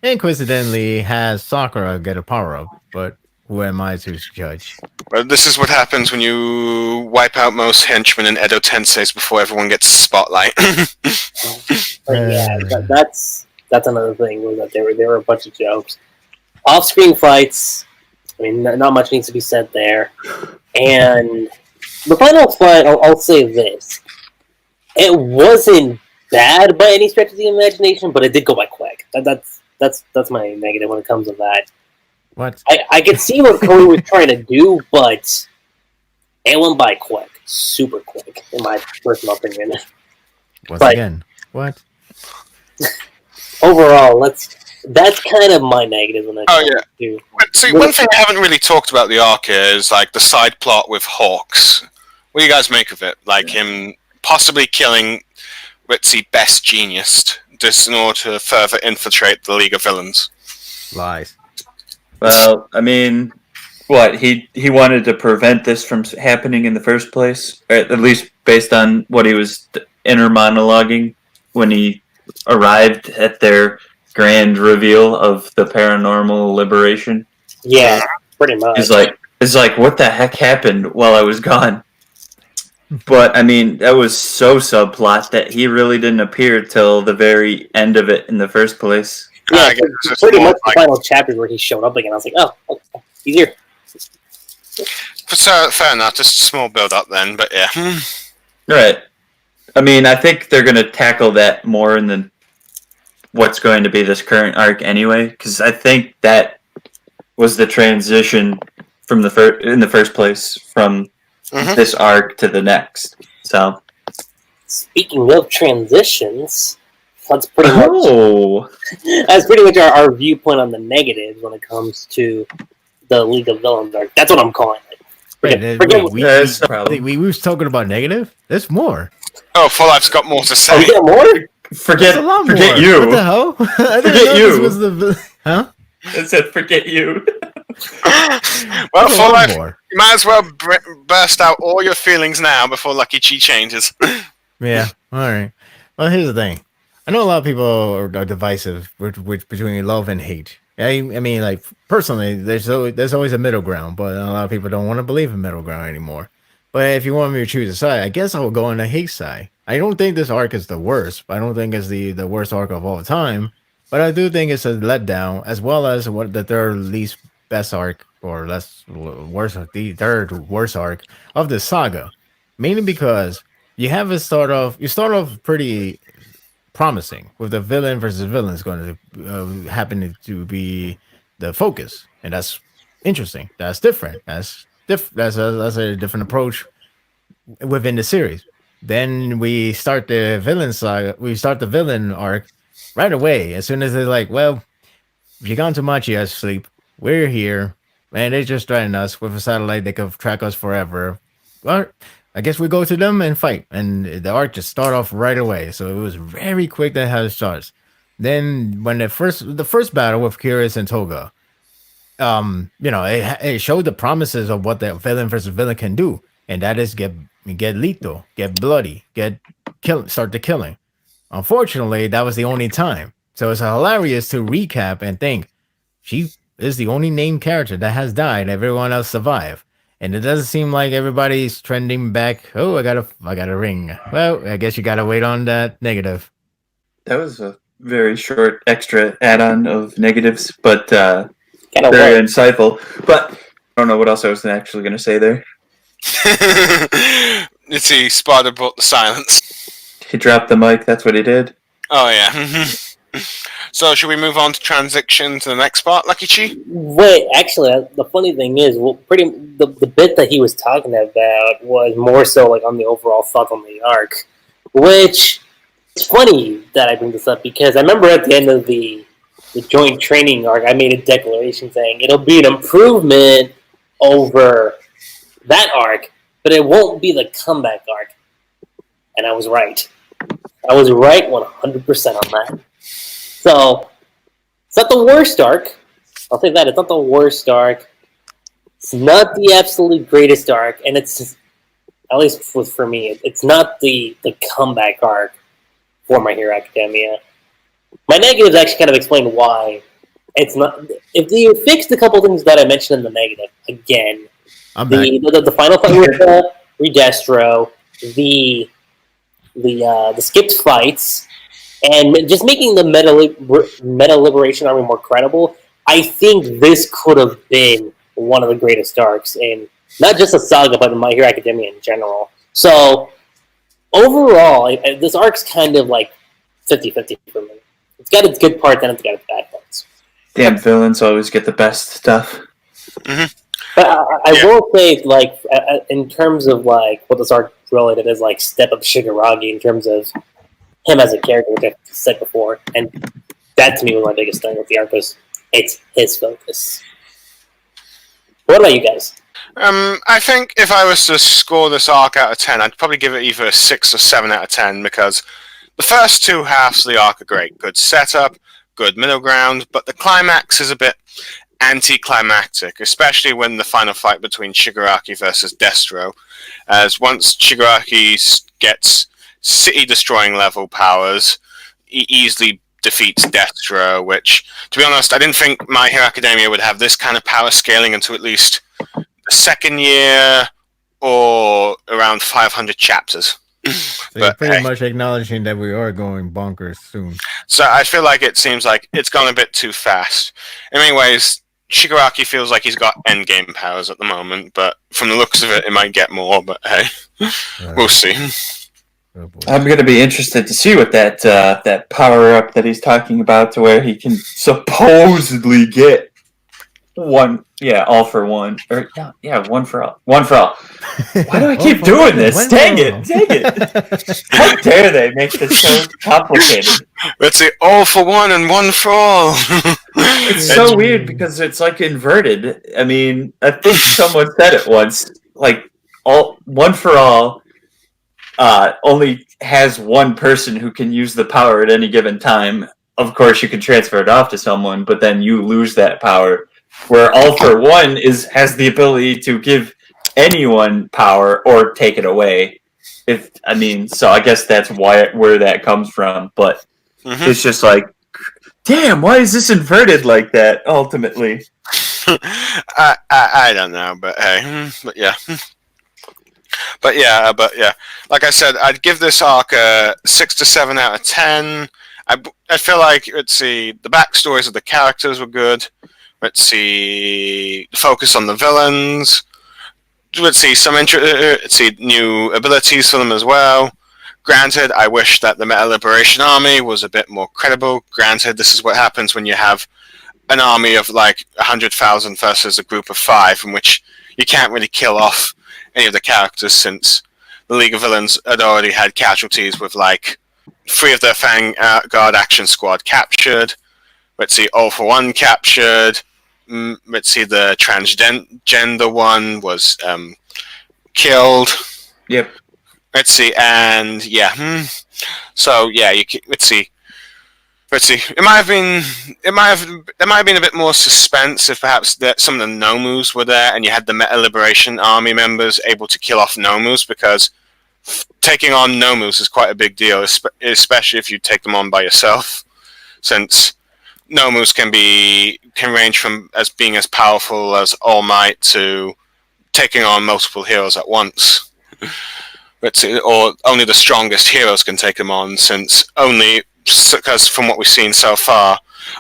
and coincidentally has Sakura get a power up. But who am I to judge? Well, this is what happens when you wipe out most henchmen in Edo Tenseis before everyone gets a spotlight. But yeah, that's another thing. Was that there were a bunch of jokes, off-screen fights. I mean, not much needs to be said there. And the final fight, I'll say this: it wasn't bad by any stretch of the imagination, but it did go by quick. That's my negative when it comes to that. What? I could see what Cody was trying to do, but it went by quick, super quick, in my personal opinion. Once again, what? Overall, that's kind of my negative when it comes to. See, one thing I haven't really talked about the arc is like the side plot with Hawks. What do you guys make of it? Like him possibly killing Ritzy Best Genius just in order to further infiltrate the League of Villains. Lies. Well, I mean, what he wanted to prevent this from happening in the first place, or at least based on what he was inner monologuing when he arrived at their grand reveal of the paranormal liberation. Yeah, pretty much. It's like what the heck happened while I was gone? But I mean, that was so subplot that he really didn't appear till the very end of it in the first place. Yeah, pretty much the final chapters where he showed up again. I was like, oh, he's here. So, fair enough, just a small build up then, but yeah. Right. I mean, I think they're going to tackle that more in the what's going to be this current arc anyway, because I think that was the transition from in the first place from this arc to the next. So, speaking of transitions, that's pretty much our viewpoint on the negatives when it comes to the League of Villains arc. That's what I'm calling it. We was talking about negative. There's more. Oh, Full Life's got more to say. Oh, you got more? Forget you. What the hell? Forget you. Huh? I said forget you. Well, Full Life, you might as well burst out all your feelings now before Lucky Chi changes. Yeah, all right. Well, here's the thing. I know a lot of people are divisive between love and hate. I mean, like, personally, there's always a middle ground, but a lot of people don't want to believe in middle ground anymore. But if you want me to choose a side, I guess I will go on the hate side. I don't think this arc is the worst. I don't think it's the worst arc of all time. But I do think it's a letdown, as well as the third least best arc, or the third worst arc of the saga. Mainly because you start off pretty promising with the villain versus villains going to happen to be the focus, and that's interesting. That's different. That's a different approach within the series. Then we start the villain saga. We start the villain arc right away. As soon as they're like, well, if you've gone too much, you guys sleep. We're here, man. They just threatened us with a satellite that could track us forever. Well, I guess we go to them and fight, and the arc just start off right away. So it was very quick that how it starts. Then when the first battle with Curious and Toga, it showed the promises of what the villain versus villain can do, and that is get lethal, get bloody, start the killing. Unfortunately, that was the only time. So it's hilarious to recap and think she is the only named character that has died. Everyone else survived. And it doesn't seem like everybody's trending back. Oh, I got a ring. Well, I guess you gotta wait on that negative. That was a very short extra add-on of negatives, but very insightful. But I don't know what else I was actually going to say there. You see, Sparda brought the silence. He dropped the mic. That's what he did. Oh yeah. So, should we move on to transition to the next part, Lucky Chi? Wait, actually, the funny thing is, the bit that he was talking about was more so like on the overall thought on the arc, which it's funny that I bring this up because I remember at the end of the joint training arc, I made a declaration saying it'll be an improvement over that arc, but it won't be the comeback arc, and I was right. I was right 100% on that. So, it's not the worst arc. I'll say that. It's not the worst arc. It's not the absolutely greatest arc. And it's at least for me, it's not the comeback arc for My Hero Academia. My negatives actually kind of explain why it's not. If you fixed a couple things that I mentioned in the negative, again, the final fight with Redestro, the skipped fights, and just making the Meta Liberation Army more credible, I think this could have been one of the greatest arcs in not just a saga, but in My Hero Academia in general. So, overall, this arc's kind of like 50-50 for me. It's got its good parts and it's got its bad parts. Damn villains always get the best stuff. Mm-hmm. But I will say, like, in terms of like what this arc related is, like step up Shigaraki in terms of him as a character, which I said before, and that to me was my biggest thing with the arc was it's his focus. What about you guys? I think if I was to score this arc out of 10, I'd probably give it either a 6 or 7 out of 10 because the first two halves of the arc are great. Good setup, good middle ground, but the climax is a bit anticlimactic, especially when the final fight between Shigaraki versus Destro, as once Shigaraki gets city-destroying level powers, he easily defeats Destro, which, to be honest, I didn't think My Hero Academia would have this kind of power scaling until at least the second year or around 500 chapters. So you're pretty much acknowledging that we are going bonkers soon. So I feel like it seems like it's gone a bit too fast. In many ways, Shigaraki feels like he's got endgame powers at the moment, but from the looks of it, it might get more, but hey, we'll see. Oh, I'm going to be interested to see what that power-up that he's talking about to where he can supposedly get all for one. Or, one for all. One for all. Why do I keep doing this? Dang it. How dare they make this so complicated? Let's say all for one and one for all. It's so weird because it's like inverted. I mean, I think someone said it once. Like, one for all only has one person who can use the power at any given time. Of course, you can transfer it off to someone, but then you lose that power. Where all for one has the ability to give anyone power or take it away. So I guess that's where that comes from. But it's just like, damn, why is this inverted like that? Ultimately, I don't know, but hey, but yeah. Like I said, I'd give this arc a 6 to 7 out of 10. I feel like the backstories of the characters were good. Let's see, focus on the villains. Let's see, new abilities for them as well. Granted, I wish that the Meta Liberation Army was a bit more credible. Granted, this is what happens when you have an army of like 100,000 versus a group of 5, in which you can't really kill off any of the characters since the League of Villains had already had casualties with like 3 of their Vanguard Action Squad captured. Let's see, All for One captured. Let's see, the transgender one was killed. Yep. Let's see, and so let's see. It might have been a bit more suspense if perhaps some of the Nomus were there and you had the Meta Liberation Army members able to kill off Nomus, because taking on Nomus is quite a big deal, especially if you take them on by yourself, since Nomus can range from as being as powerful as All Might to taking on multiple heroes at once. Or only the strongest heroes can take them on, because from what we've seen so far,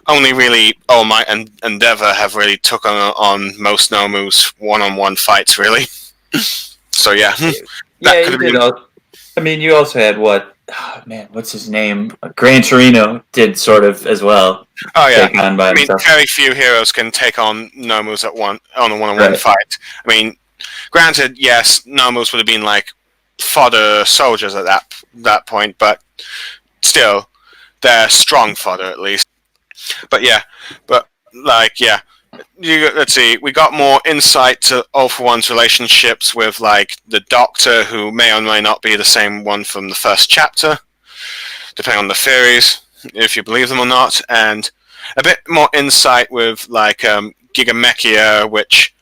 only really All Might and Endeavor have really took on most Nomus one-on-one fights, really. So yeah, that could have been. You also had what's his name? Gran Torino did sort of as well. Oh yeah, take on by himself. Very few heroes can take on Nomus on a one-on-one fight. Granted, yes, Nomus would have been like fodder soldiers at that point, but still, they're strong fodder at least. Let's see, we got more insight to All for One's relationships with like the Doctor, who may or may not be the same one from the first chapter, depending on the theories, if you believe them or not, and a bit more insight with like Gigamechia, which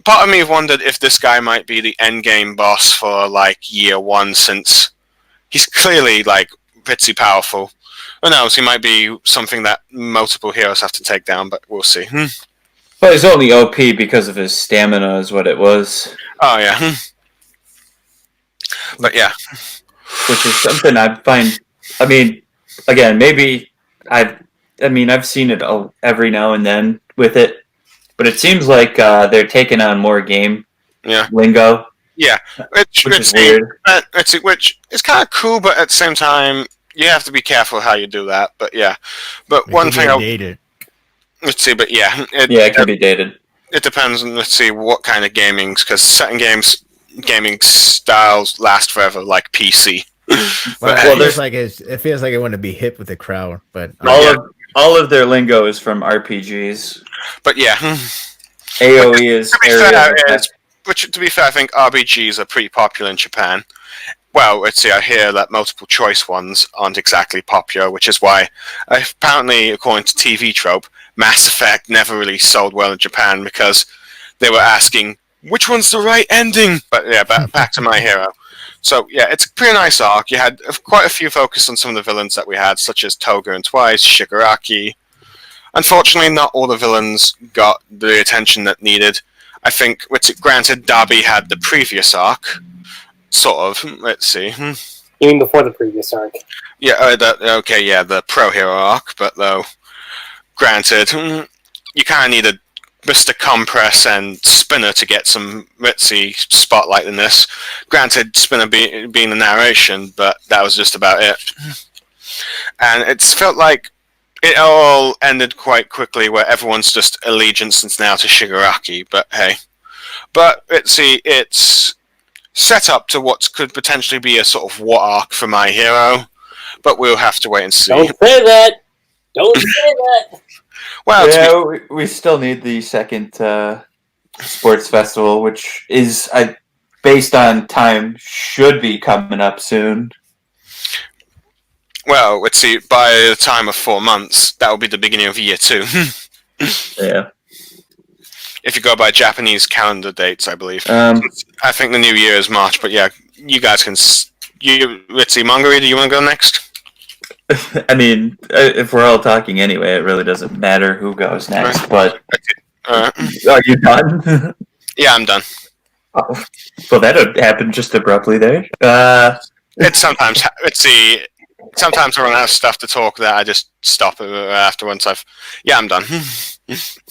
part of me wondered if this guy might be the endgame boss for like year 1, since he's clearly like pretty powerful. Who knows? He might be something that multiple heroes have to take down, but we'll see. Well, he's only OP because of his stamina, is what it was. Oh yeah. But yeah, which is something I find. I mean, again, maybe I've seen it every now and then with it, but it seems like they're taking on more game lingo. Yeah, which is weird. Which is kind of cool, but at the same time, you have to be careful how you do that. But yeah, but one thing dated. Let's see, but yeah, it can be dated. It depends on what kind of gaming, because certain gaming styles last forever, like PC. It feels like it want to be hip with the crowd, but all of their lingo is from RPGs. But yeah, AOE is area. Which, to be fair, I think RPGs are pretty popular in Japan. Well, let's see, I hear that multiple choice ones aren't exactly popular, which is why, apparently, according to TV Trope, Mass Effect never really sold well in Japan because they were asking, which one's the right ending? But yeah, back to My Hero. So yeah, it's a pretty nice arc. You had quite a few focus on some of the villains that we had, such as Toga and Twice, Shigaraki. Unfortunately, not all the villains got the attention that needed. I think, granted, Darby had the previous arc, sort of. Let's see. You mean before the previous arc? Yeah, the Pro Hero arc, but though, granted, you kind of needed Mr. Compress and Spinner to get some, spotlight in this. Granted, Spinner being the narration, but that was just about it. And it's felt like it all ended quite quickly, where everyone's just allegiance is now to Shigaraki, but hey. But it's set up to what could potentially be a sort of war arc for My Hero, but we'll have to wait and see. Don't say that! Don't say that! Well, we still need the second sports festival, which is, based on time, should be coming up soon. Well, let's see, by the time of 4 months, that will be the beginning of year 2. Yeah. If you go by Japanese calendar dates, I believe. I think the new year is March, but yeah, you guys can... let's see, MangaReader, do you want to go next? I mean, if we're all talking anyway, it really doesn't matter who goes next, but... Are you done? Yeah, I'm done. Oh, well, that happened just abruptly there. It's sometimes... Let's see... Sometimes I run out of stuff to talk that I just stop after once I've... Yeah, I'm done. Those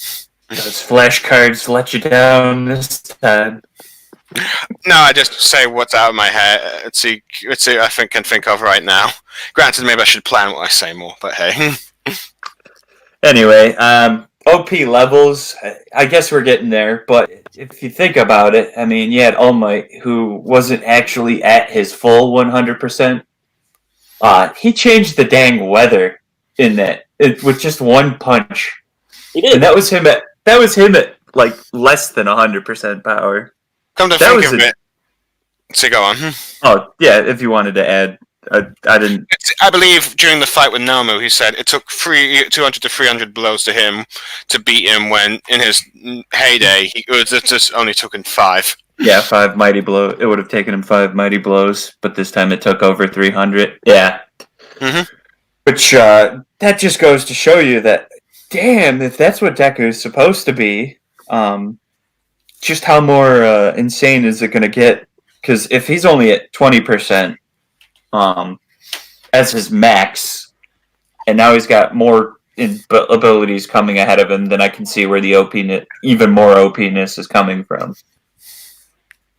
flashcards let you down this time. No, I just say what's out of my head. Let's see, I can think of right now. Granted, maybe I should plan what I say more, but hey. Anyway, OP levels, I guess we're getting there, but if you think about it, I mean, you had All Might, who wasn't actually at his full 100%. He changed the dang weather in that with just one punch. He did. And that was him at like less than 100% power. Come to think of it. So go on. Oh yeah, if you wanted to add, I didn't. I believe during the fight with Nomu, he said it took 200 to 300 blows to him to beat him. When in his heyday, it just only took him 5. Yeah, 5 mighty blows. It would have taken him 5 mighty blows, but this time it took over 300. Yeah. Mm-hmm. Which, that just goes to show you that, damn, if that's what Deku is supposed to be, just how more insane is it going to get? Because if he's only at 20% as his max, and now he's got more abilities coming ahead of him, then I can see where the even more OPness is coming from.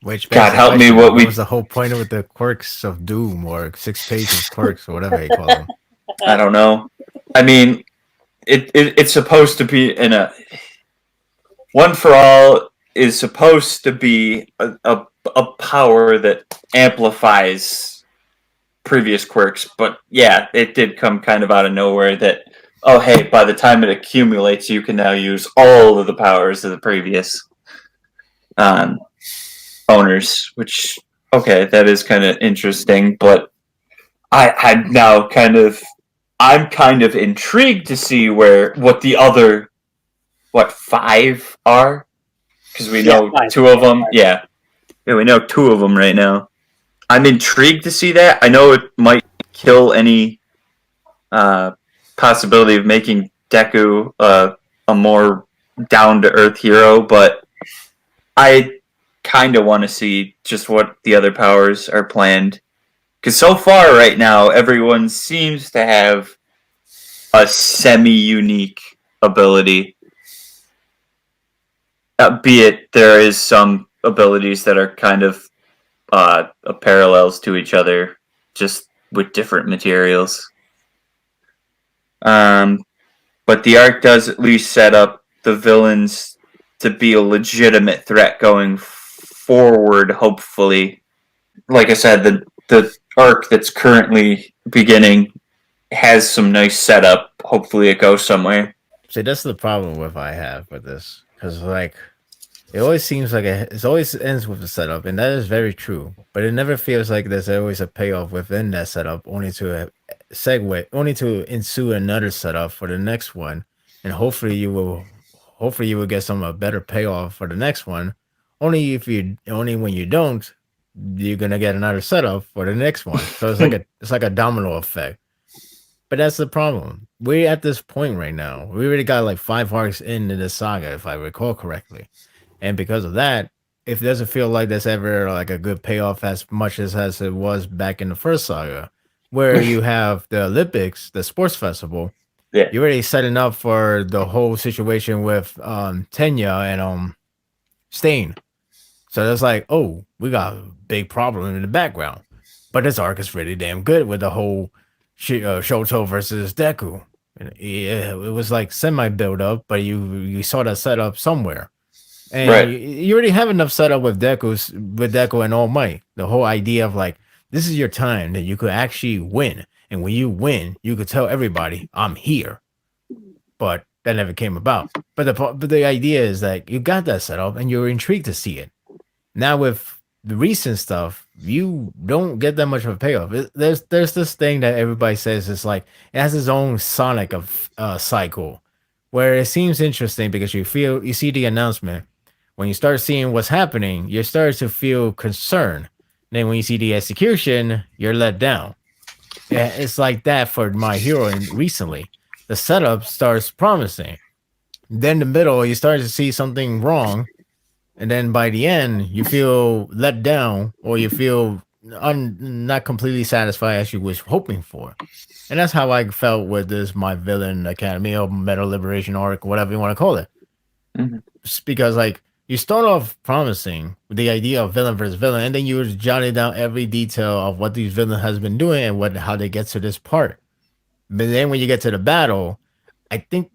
Which God help me! What was the whole point of the quirks of Doom, or 6 pages quirks, or whatever you call them? I don't know. I mean, it's supposed to be in a One for All is supposed to be a power that amplifies previous quirks, but yeah, it did come kind of out of nowhere. That hey, by the time it accumulates, you can now use all of the powers of the previous owners, which that is kind of interesting, but I'm kind of intrigued to see what the other 5 are. because we Yeah, know fine. two of them. Yeah, we know two of them right now. I'm intrigued to see that. I know it might kill any possibility of making Deku a more down-to-earth hero, but I kind of want to see just what the other powers are planned. Because so far, right now, everyone seems to have a semi-unique ability. Be it there is some abilities that are kind of parallels to each other, just with different materials. But the arc does at least set up the villains to be a legitimate threat going forward, hopefully. Like I said, the arc that's currently beginning has some nice setup. Hopefully it goes somewhere. See, that's the problem with I have with this, because like it always seems like it always ends with a setup, and that is very true. But it never feels like there's always a payoff within that setup, only to only to ensue another setup for the next one, and hopefully you will get some better payoff for the next one. Only when you don't, you're gonna get another setup for the next one. So it's like a domino effect. But that's the problem. We're at this point right now. We already got like 5 arcs into this saga, if I recall correctly. And because of that, if it doesn't feel like there's ever like a good payoff as much as it was back in the first saga, where you have the Olympics, the sports festival, Yeah. you're already setting up for the whole situation with Tenya and Stain. So it's like, oh, we got a big problem in the background. But this arc is really damn good with the whole Shoto versus Deku. Yeah, it was like semi build up, but you saw that set up somewhere. And Right. you already have enough setup with Deku and All Might. The whole idea of like, this is your time that you could actually win. And when you win, you could tell everybody, I'm here. But that never came about. But the idea is that you got that set up and you're intrigued to see it. Now with the recent stuff, you don't get that much of a payoff. There's this thing that everybody says is like it has its own Sonic of cycle, where it seems interesting because you see the announcement. When you start seeing what's happening, you start to feel concerned. Then when you see the execution, you're let down. Yeah, it's like that for My Hero recently. The setup starts promising. Then the middle, you start to see something wrong. And then by the end, you feel let down or you feel not completely satisfied as you was hoping for. And that's how I felt with this My Villain Academy or Metal Liberation arc, whatever you want to call it. Mhm. Because like you start off promising with the idea of villain versus villain, and then you're jotting down every detail of what these villain has been doing and how they get to this part. But then when you get to the battle, I think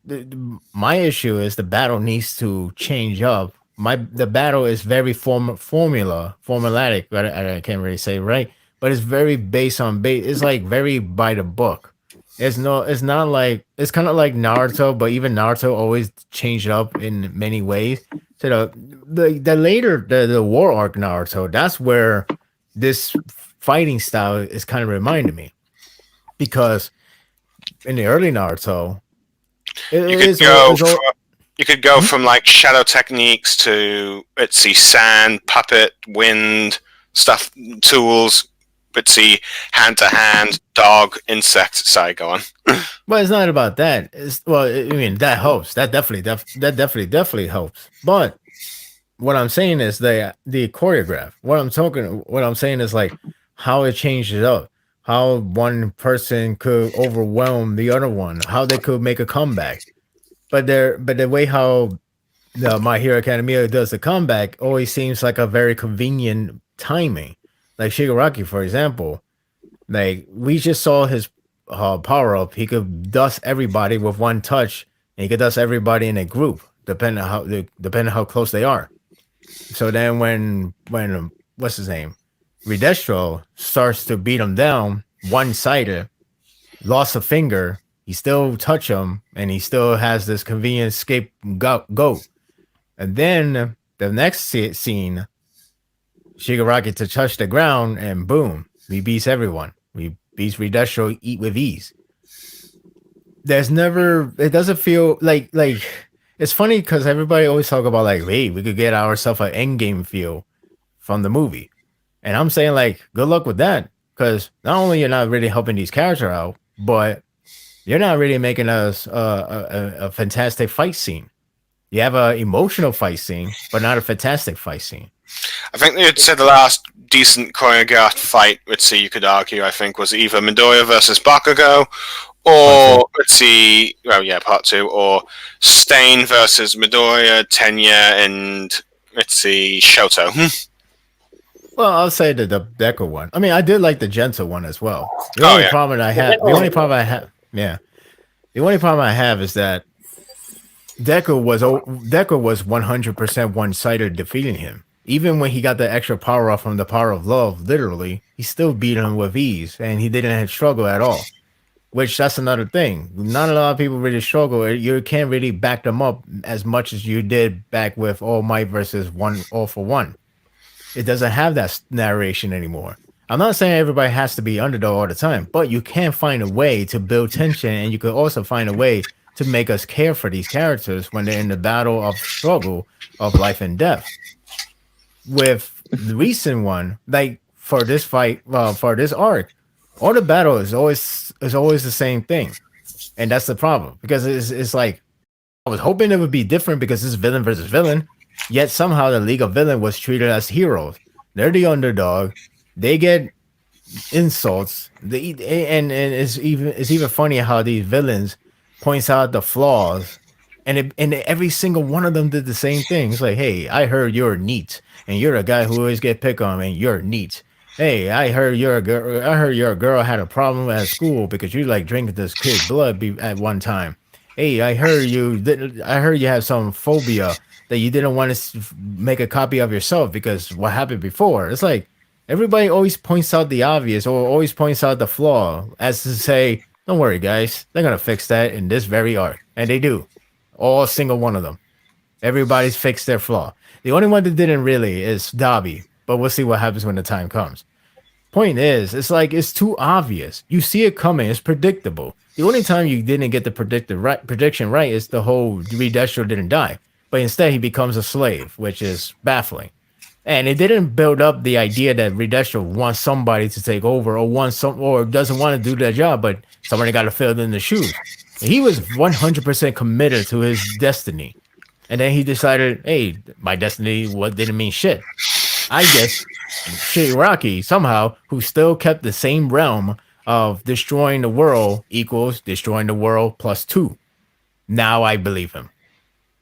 my issue is the battle needs to change up. The battle is very formulatic. I can't really say right, but it's very based on It's like very by the book. It's not like it's kind of like Naruto, but even Naruto always changed up in many ways. So the later the war arc Naruto, that's where this fighting style is kind of reminding me, because in the early Naruto, you could go from like shadow techniques to sand, puppet, wind stuff, tools. Hand to hand, dog, insect. Sorry, go on. Well, it's not about that. I mean, that helps. That definitely helps. But what I'm saying is the choreograph. What I'm saying is like how it changes up, how one person could overwhelm the other one, how they could make a comeback. But the way how the My Hero Academia does the comeback always seems like a very convenient timing. Like Shigaraki, for example, like we just saw his power up. He could dust everybody with one touch, and he could dust everybody in a group, depending on how close they are. So then when what's his name, Redestro starts to beat him down one sided, lost a finger, he still touch him, and he still has this convenient scapegoat. And then the next scene, Shigaraki to touch the ground, and boom, he beats everyone. He beats Redestro with ease. It doesn't feel like it's funny because everybody always talk about like, hey, we could get ourselves an endgame feel from the movie. And I'm saying like, good luck with that. Because not only you're not really helping these characters out, but you're not really making us a fantastic fight scene. You have an emotional fight scene, but not a fantastic fight scene. I think they had said the last decent choreographed fight, let's see, you could argue, I think, was either Midoriya versus Bakugo, or, let's see, well, yeah, part 2, or Stain versus Midoriya, Tenya, and, let's see, Shoto. Well, I'll say the Deku one. I mean, I did like the Genta one as well. The only problem I have, the only problem I have is that Deku was 100% one-sided defeating him. Even when he got the extra power off from the power of love, literally, he still beat him with ease, and he didn't have struggle at all. Which that's another thing. Not a lot of people really struggle. You can't really back them up as much as you did back with All Might versus All for One. It doesn't have that narration anymore. I'm not saying everybody has to be underdog all the time, but you can find a way to build tension, and you could also find a way to make us care for these characters when they're in the battle of struggle of life and death. With the recent one, like for this fight, for this arc, all the battle is always the same thing, and that's the problem because it's like I was hoping it would be different because it's villain versus villain, yet somehow the League of Villain was treated as heroes. They're the underdog. They get insults. And it's even funny how these villains points out the flaws, and every single one of them did the same thing. It's like, hey, I heard you're neat, and you're a guy who always get picked on, and you're neat. Hey, I heard your girl had a problem at school because you like drinking this kid's blood at one time. Hey, I heard you have some phobia that you didn't want to make a copy of yourself because what happened before. It's like everybody always points out the obvious or always points out the flaw as to say, don't worry, guys, they're gonna fix that in this very arc, and they do. All single one of them. Everybody's fixed their flaw. The only one that didn't really is Dabi, but we'll see what happens when the time comes. Point is, it's like it's too obvious. You see it coming. It's predictable. The only time you didn't get the prediction right is the whole Redestro didn't die, but instead he becomes a slave, which is baffling. And it didn't build up the idea that Redestro wants somebody to take over or doesn't want to do that job, but somebody got to fill in the shoes. He was 100% committed to his destiny. And then he decided, hey, my destiny didn't mean shit. I guess Shigaraki, somehow, who still kept the same realm of destroying the world equals destroying the world plus 2. Now I believe him.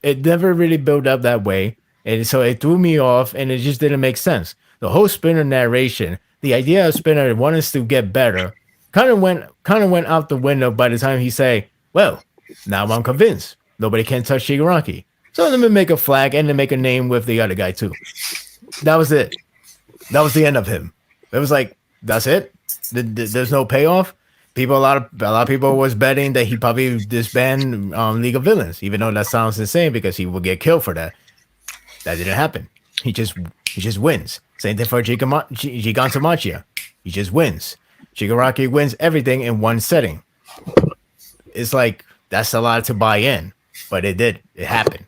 It never really built up that way. And so it threw me off, and it just didn't make sense. The whole Spinner narration, the idea of Spinner wanting to get better, kind of went out the window by the time he say, well, now I'm convinced nobody can touch Shigaraki. So let me make a flag and then make a name with the other guy too. That was it. That was the end of him. It was like, that's it. There's no payoff. A lot of people was betting that he probably disband League of Villains, even though that sounds insane because he will get killed for that. That didn't happen. He just wins. Same thing for Gigantomachia. He just wins. Shigaraki wins everything in one setting. It's like that's a lot to buy in, but it did. It happened.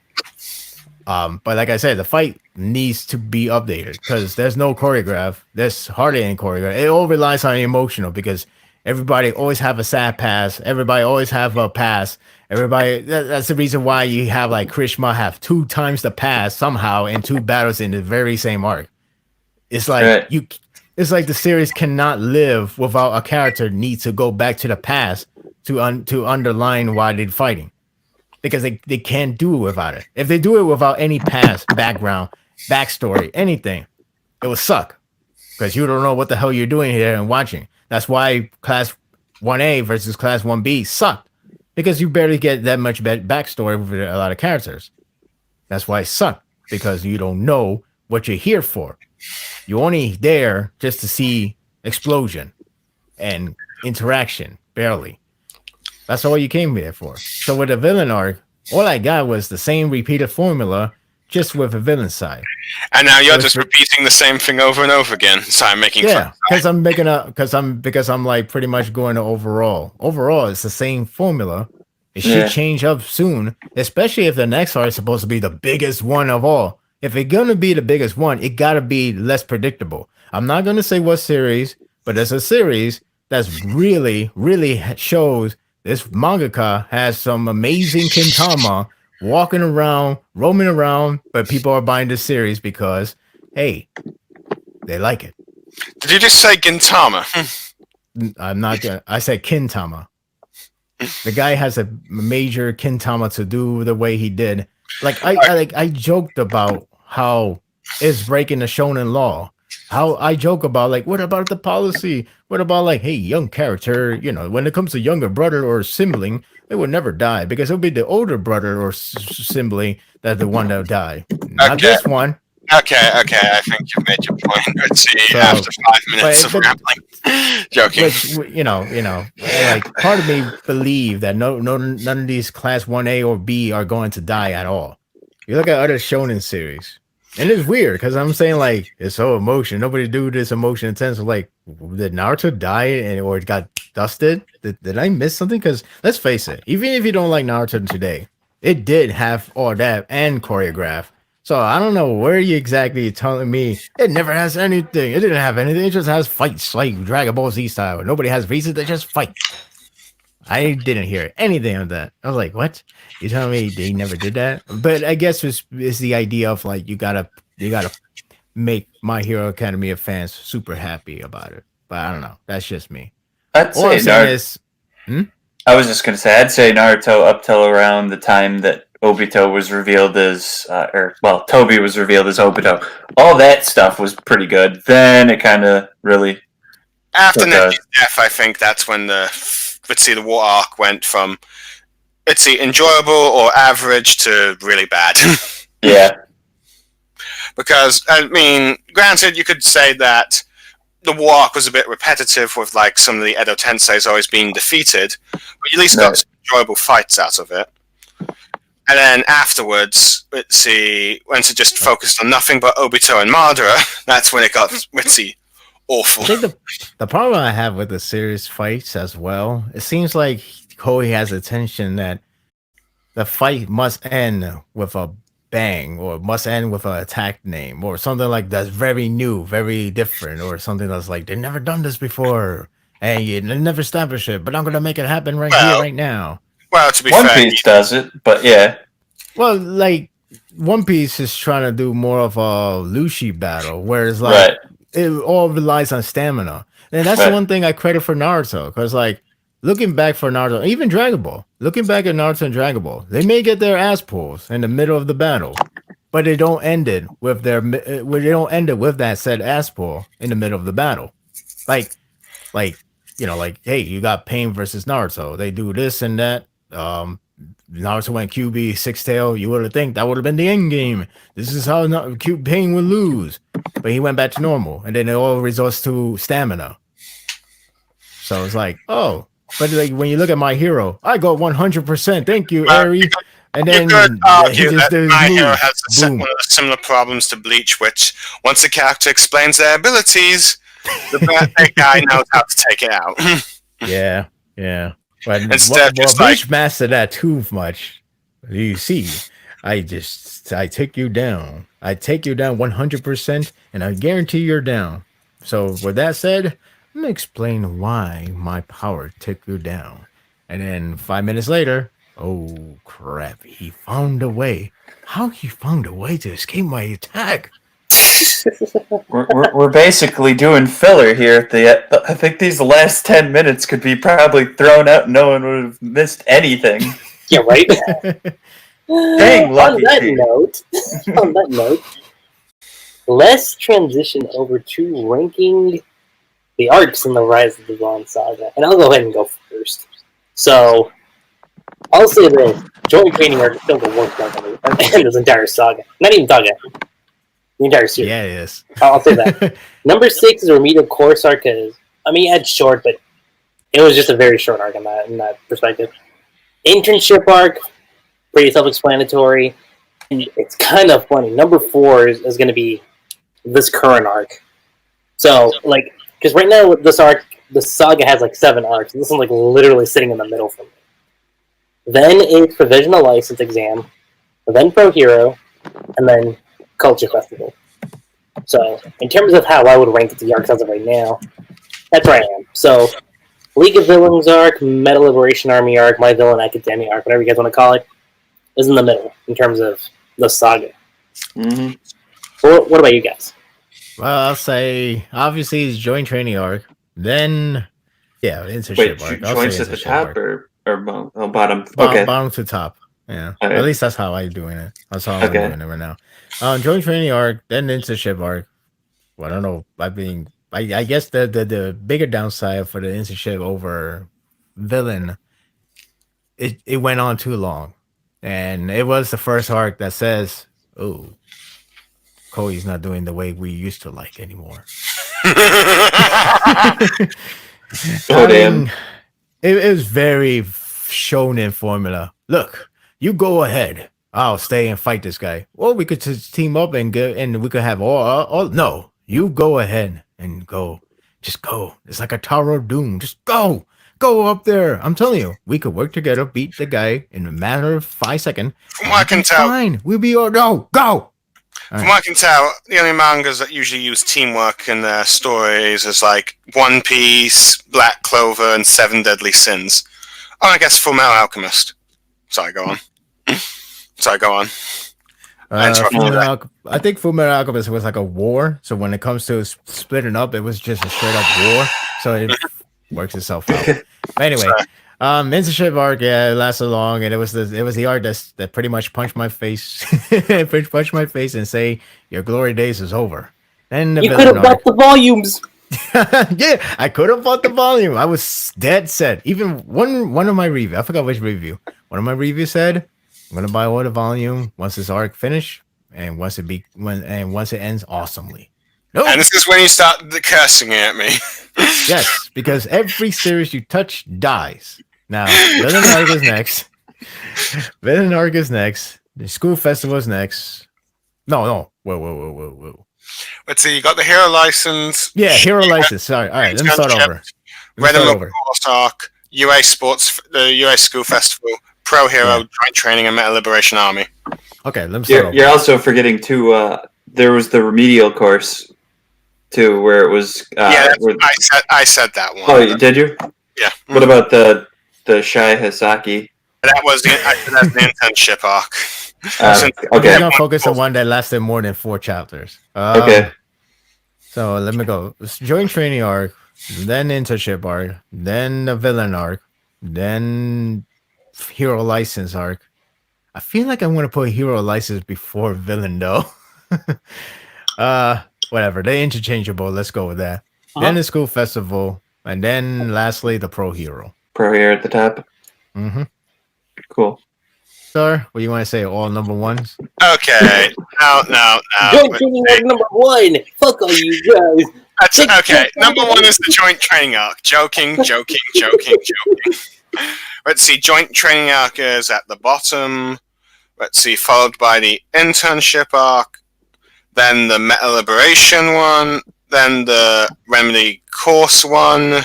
But like I said, the fight needs to be updated because there's no choreograph. There's hardly any choreograph. It all relies on emotional because everybody always have a sad past. Everybody always have a past. That's the reason why you have like Kirishima have 2 times the past somehow in 2 battles in the very same arc. It's like it's like the series cannot live without a character need to go back to the past to underline why they're fighting. Because they can't do it without it. If they do it without any past, background, backstory, anything, it will suck. Because you don't know what the hell you're doing here and watching. That's why Class 1A versus Class 1B sucked. Because you barely get that much backstory with a lot of characters. That's why it sucked. Because you don't know what you're here for. You're only there just to see explosion and interaction, barely. That's all you came here for. So with the villain arc, all I got was the same repeated formula, just with a villain side. And now you're just repeating the same thing over and over again. So I'm making fun. Because I'm like pretty much going to overall. Overall, it's the same formula. It should change up soon, especially if the next arc is supposed to be the biggest one of all. If it's gonna be the biggest one, it gotta be less predictable. I'm not gonna say what series, but it's a series that's really, really shows this mangaka has some amazing Kintama walking around, roaming around, but people are buying this series because, hey, they like it. Did you just say Gintama? I'm not gonna. I said Kintama. The guy has a major Kintama to do the way he did. Like I joked about how it's breaking the shonen law. How I joke about like, what about the policy? What about like, hey, young character, when it comes to younger brother or sibling, they would never die because it'll be the older brother or sibling that's the one that'll die. Not this one. Okay, I think you've made your point. Let's see, after 5 minutes of rambling. Joking. Which, like part of me believe that none of these class 1A or B are going to die at all. You look at other shonen series, and it's weird because I'm saying like it's so emotional. Nobody do this emotion intensive. Like, did Naruto die or it got dusted? Did I miss something? Because let's face it, even if you don't like Naruto today, it did have all that and choreograph. So I don't know where you exactly telling me it never has anything. It didn't have anything. It just has fights like Dragon Ball Z style. Nobody has reasons. They just fight. I didn't hear anything of that. I was like, what? You telling me they never did that? But I guess it's the idea of like you gotta make My Hero Academia fans super happy about it. But I don't know. That's just me. I'd say I was just gonna say I'd say Naruto up till around the time that Obito was revealed as, Toby was revealed as Obito. All that stuff was pretty good. Then it kind of really... After Neji's death, I think that's when the war arc went from, enjoyable or average to really bad. Yeah. Because, granted, you could say that the war arc was a bit repetitive with, like, some of the Edo Tenseis always being defeated, but you at least got some enjoyable fights out of it. And then afterwards, once it just focused on nothing but Obito and Madara, that's when it got awful. I think the problem I have with the series fights as well, it seems like Koei has attention that the fight must end with a bang or must end with an attack name or something like that's very new, very different, or something that's like they've never done this before and you never established it, but I'm gonna make it happen here, right now. Well, to be fair, One Piece does it, but yeah. Well, like One Piece is trying to do more of a Lucy battle, whereas like it all relies on stamina, and that's the one thing I credit for Naruto, because like looking back for Naruto, even Dragon Ball, looking back at Naruto and Dragon Ball, they may get their ass pulls in the middle of the battle, but they don't end it with that said ass pull in the middle of the battle, like hey, you got Pain versus Naruto, they do this and that. Naruto went QB 6-tail. You would have think that would have been the end game. This is how Pain would lose, but he went back to normal, and then it all resorts to stamina. So it's like, oh, but like when you look at My Hero, I got 100%. Thank you, Eri. And then you could argue that My Hero has one of the similar problems to Bleach, which once a character explains their abilities, the bad guy knows how to take it out. Yeah. But instead, Bleach mastered that too much. You see, I take you down. I take you down 100%, and I guarantee you're down. So with that said, let me explain why my power took you down. And then 5 minutes later, oh crap, he found a way. How he found a way to escape my attack? we're basically doing filler here. I think these last 10 minutes could be probably thrown out. No one would have missed anything. Yeah, right. Dang, on that note, let's transition over to ranking the arcs in the Rise of the Dawn saga, and I'll go ahead and go first. So, I'll say the joint training arc is still the worst arc in this entire saga. Not even saga. The entire series. Yeah, it is. I'll say that. Number 6 is Remedial Course arc, because, it's short, but it was just a very short arc in that perspective. Internship arc, pretty self-explanatory, and it's kind of funny. Number 4 is going to be this current arc. So, because right now with this arc, the saga has 7 arcs, and this one's literally sitting in the middle for me. then a provisional license exam, then Pro Hero, and then Culture Festival. So, in terms of how I would rank the arcs as of right now, that's where I am. So, League of Villains arc, Meta Liberation Army arc, My Villain Academia arc, whatever you guys want to call it, is in the middle in terms of the saga. Mm-hmm. What about you guys? Well, I'll say obviously it's joint training arc. Then, yeah, internship arc. I'll Joints say at the internship top arc. or bottom? Okay. Bottom to top. Yeah. Okay. At least that's how I'm doing it. That's how I'm Okay. doing it right now. Joint training arc, then internship arc. Well, I don't know. I guess the bigger downside for the internship over villain, it went on too long, and it was the first arc that says, "Oh, Koi's not doing the way we used to like anymore." Oh, damn. It was very shonen formula. Look, you go ahead. I'll stay and fight this guy. Or we could just team up and go, and we could have all. No, you go ahead and go. Just go. It's like a Tower of Doom. Just go. Go up there. I'm telling you, we could work together, beat the guy in a matter of 5 seconds. From what I can tell, Fine. We'll be all no. Go. From what I can tell, the only mangas that usually use teamwork in their stories is like One Piece, Black Clover, and Seven Deadly Sins. Oh, I guess Fullmetal Alchemist. Sorry, go on. I think Fullmetal Alchemist was like a war. So when it comes to splitting up, it was just a straight up war. So it works itself out. But anyway, internship arc, yeah, it lasted long, and it was the arc that pretty much punched my face, and say your glory days is over. And the You could have bought the volumes. yeah, I could have bought the volume. I was dead set. Even one of my reviews, I forgot which review. One of my reviews said, "I'm gonna buy all the volume once this arc finish, and once it ends awesomely." No, And this is when you start cursing at me. yes, because every series you touch dies. Now, Villain Arc is next. Villain Arc is next. The school festival is next. No. Whoa. Let's see, you got the hero license. Yeah, hero license. Sorry. All right, let me start over. Red and Blue Course Arc, UA Sports, the UA School Festival, Pro Hero, Joint Training, and Meta Liberation Army. Okay, let me start over. You're also forgetting too. There was the remedial course too, where it was. I said that one. Oh, did you? Yeah. What about the Shai Hisaki? That was the internship arc. Okay, Okay. we're gonna focus on one that lasted more than 4 chapters. Okay. So let me go. Joint training arc, then internship arc, then the villain arc, then hero license arc. I feel like I'm gonna put hero license before villain though. Whatever. They're interchangeable. Let's go with that. Then the school festival, and then lastly the pro hero. Pro Hero at the top. Mm-hmm. Cool. Sir, what do you want to say? All number ones? Okay. No. Joint training arc number 1. Fuck all you guys. That's okay. Number 1 is the joint training arc. Joking. Let's see. Joint training arc is at the bottom. Let's see. Followed by the internship arc. Then the Meta Liberation one. Then the Remedy Course one.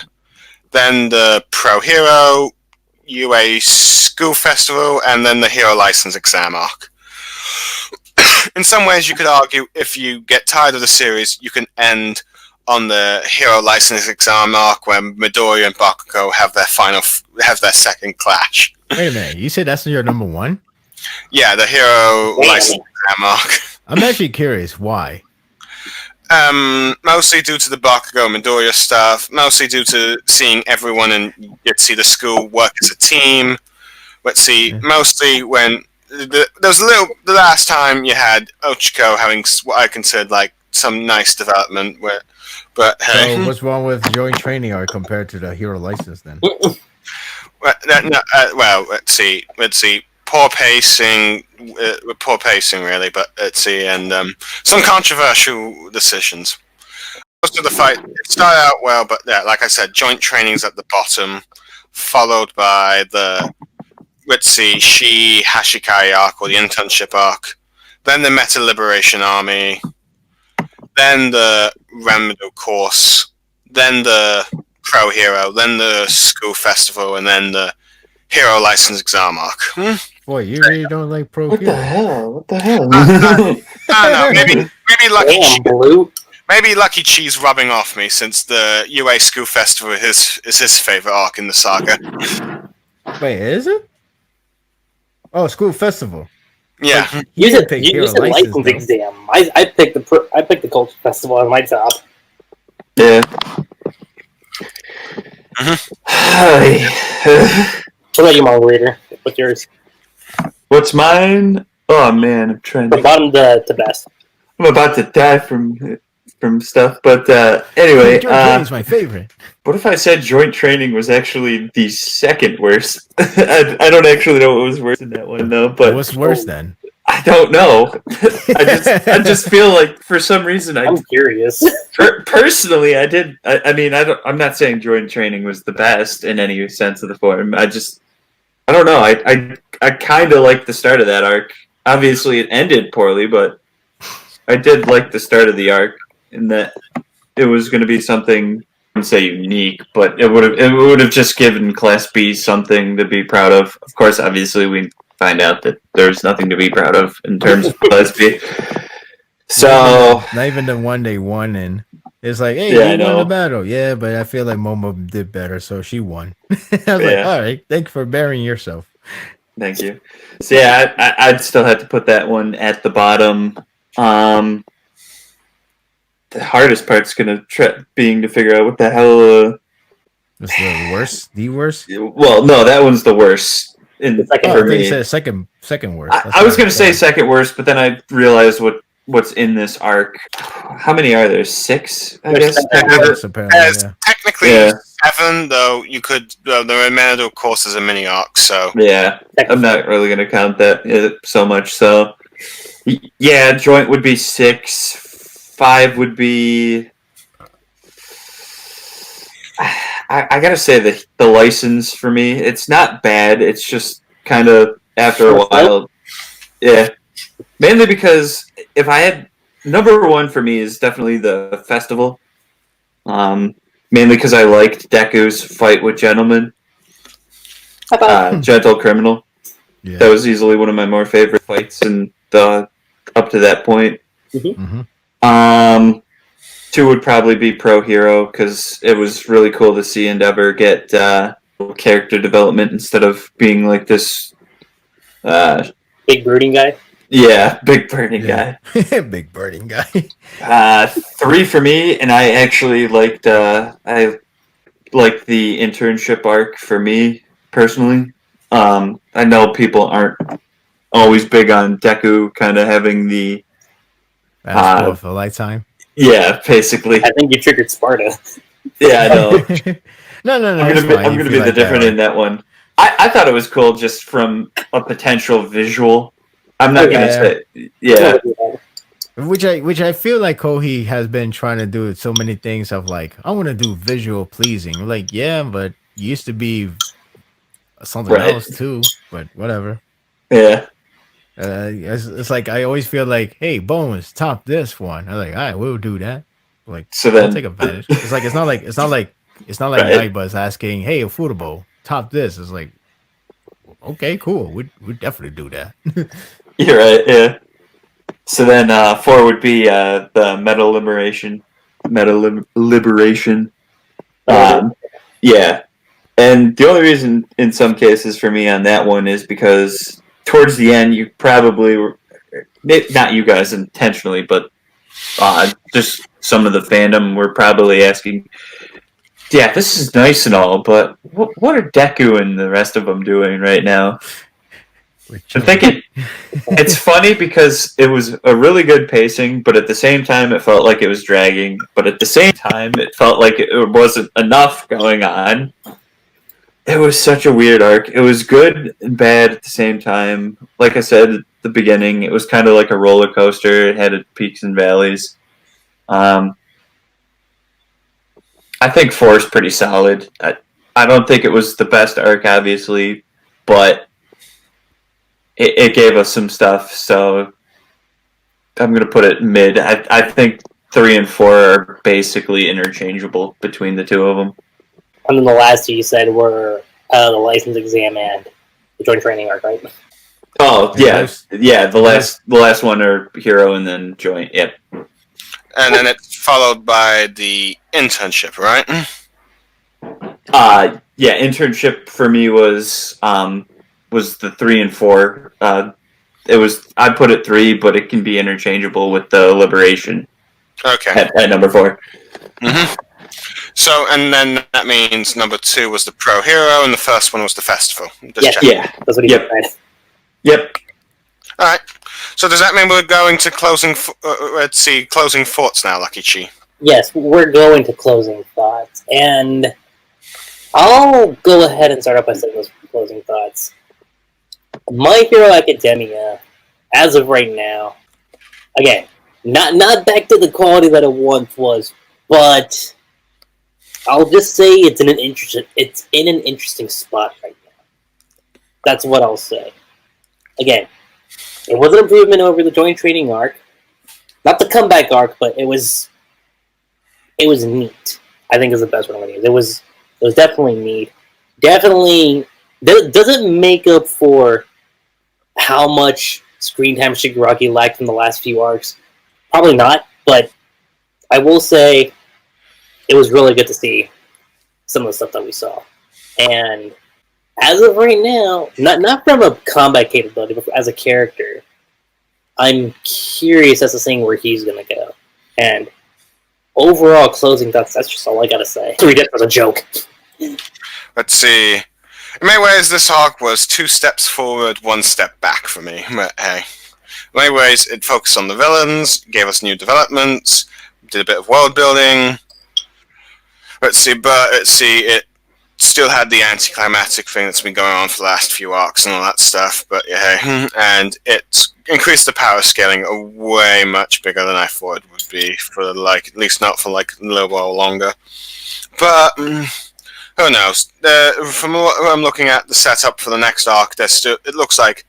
Then the Pro Hero, UA School Festival, and then the Hero License exam arc. In some ways, you could argue if you get tired of the series, you can end on the Hero License exam arc where Midori and Bakugo have their second clash. Wait a minute. You said that's your number 1? Yeah, the Hero License exam arc. I'm actually curious why. Mostly due to the Bakugo Midoriya stuff, mostly due to seeing everyone and get to see the school work as a team. Let's see, mostly when there was the last time you had Ochiko having what I considered like some nice development, but hey. So what's wrong with joint training arc compared to the hero license then? Well, let's see. Poor pacing, really, but let's see, and some controversial decisions. Most of the fight it started out well, but yeah, like I said, joint training's at the bottom, followed by the Shi Hashikai arc or the internship arc, then the Meta Liberation Army, then the Remedy Course, then the Pro Hero, then the School Festival, and then the Hero License exam arc. Boy, you really don't like Pro What the Hero. hell? What the hell? I don't know. Maybe Lucky Damn, Blue. Maybe Lucky Cheese rubbing off me since the UA School Festival is his favorite arc in the saga. Wait, is it? Oh, School Festival. Yeah. You didn't said, pick you Hero said License, license though. exam. I picked the Culture Festival on my top. Yeah. What about you, MangaReader? What's yours? What's mine? Oh man, I'm trying From to. bottom to best. I'm about to die from stuff, but anyway. Joint Training is my favorite. What if I said joint training was actually the second worst? I don't actually know what was worse in that one though, but What's worse then? I don't know. I just feel like for some reason I'm curious. personally I did. I mean I'm not saying joint training was the best in any sense of the form. I don't know. I kind of liked the start of that arc. Obviously, it ended poorly, but I did like the start of the arc in that it was going to be something. I wouldn't say unique, but it would have just given Class B something to be proud of. Of course, obviously, we find out that there's nothing to be proud of in terms of Class B. So Not even the one they won in. It's like, hey, Yeah, I you won know. the battle. Yeah, but I feel like Momo did better, so she won. I was like, Yeah. all right, thank you for bearing yourself. Thank you. So yeah, I'd still have to put that one at the bottom. The hardest part's being to figure out what the hell. It's the worst. The worst. Well, no, that one's the worst The second Oh, I for think you me. said second worst. I was going to say second worst, but then I realized what's in this arc. How many are there? 6, I There's guess. 7. Yes, apparently, There's yeah. technically Yeah. 7, though you could. The remainder, of course, is a mini arc. So Yeah, I'm not really going to count that so much. So, yeah, joint would be 6. 5 would be. I gotta say the license for me, it's not bad. It's just kind of after a while, yeah. Mainly because if I had number 1 for me is definitely the festival. Mainly because I liked Deku's fight with Gentleman, Gentle Criminal. Yeah. That was easily one of my more favorite fights in the up to that point. Mm-hmm. 2 would probably be Pro Hero because it was really cool to see Endeavor get character development instead of being like this. Big brooding guy. Yeah, big burning Yeah. guy. Big birding guy. 3 for me, and I actually liked the internship arc for me personally. I know people aren't always big on Deku kind of having the That's for a lifetime. yeah, basically. I think you triggered Sparta. Yeah, I know. No. I'm it's gonna fine. You be feel the like different that, in that one. I thought it was cool just from a potential visual. I'm not gonna say yeah. Which I feel like Kohi has been trying to do so many things of like, I want to do visual pleasing. Like, yeah, but it used to be something Right. else too. But whatever. Yeah. It's like I always feel like, hey, Bones, top this one. I'm like, all right, we'll do that. Like, So I'll then take advantage. It's like it's not like Right. Yaiba's asking, hey, Ufotable, top this. It's like, okay, cool. We'd definitely do that. You're right, yeah. So then 4 would be the Meta Liberation. Yeah. And the only reason in some cases for me on that one is because towards the end you probably were, not you guys intentionally, but just some of the fandom were probably asking, yeah, this is nice and all, but what are Deku and the rest of them doing right now? I'm thinking it's funny because it was a really good pacing, but at the same time it felt like it was dragging. But at the same time it felt like it wasn't enough going on. It was such a weird arc. It was good and bad at the same time. Like I said at the beginning, it was kind of like a roller coaster. It had its peaks and valleys. I think 4 is pretty solid. I don't think it was the best arc, obviously, but it gave us some stuff, so I'm going to put it mid. I think 3 and 4 are basically interchangeable between the two of them. And then the last two you said were The license exam and the joint training arc, right? Oh yeah, Those- yeah. The last one are hero and then joint. Yep. And then it's followed by the internship, right? Yeah. Internship for me was the 3 and 4. It was I put it 3, but it can be interchangeable with the liberation Okay. at number 4. Mm-hmm. So, and then that means number 2 was the pro hero, and the first one was the festival. Just checking. Yeah. That's what he Yep. said. Yep. All right. So does that mean we're going to closing? Let's see, closing thoughts now, Lucky Chi. Yes, we're going to closing thoughts, and I'll go ahead and start off by saying those closing thoughts. My Hero Academia, as of right now, again, not back to the quality that it once was, but I'll just say it's in an interesting spot right now. That's what I'll say. Again, it was an improvement over the joint training arc, not the comeback arc, but it was neat. I think is the best word I'm going to use. It was definitely neat. Definitely doesn't make up for how much screen time Shigaraki lacked from the last few arcs. Probably not, but I will say it was really good to see some of the stuff that we saw. And as of right now, not from a combat capability, but as a character, I'm curious as to seeing where he's going to go. And overall closing thoughts, that's just all I gotta say. 3 deaths was a joke. Let's see. In many ways, this arc was 2 steps forward, 1 step back for me. But hey, in many ways, it focused on the villains, gave us new developments, did a bit of world building. Let's see, it still had the anticlimactic thing that's been going on for the last few arcs and all that stuff. But yeah, and it increased the power scaling way much bigger than I thought it would be for at least not for a little while longer. But who knows? From what I'm looking at the setup for the next arc, it looks like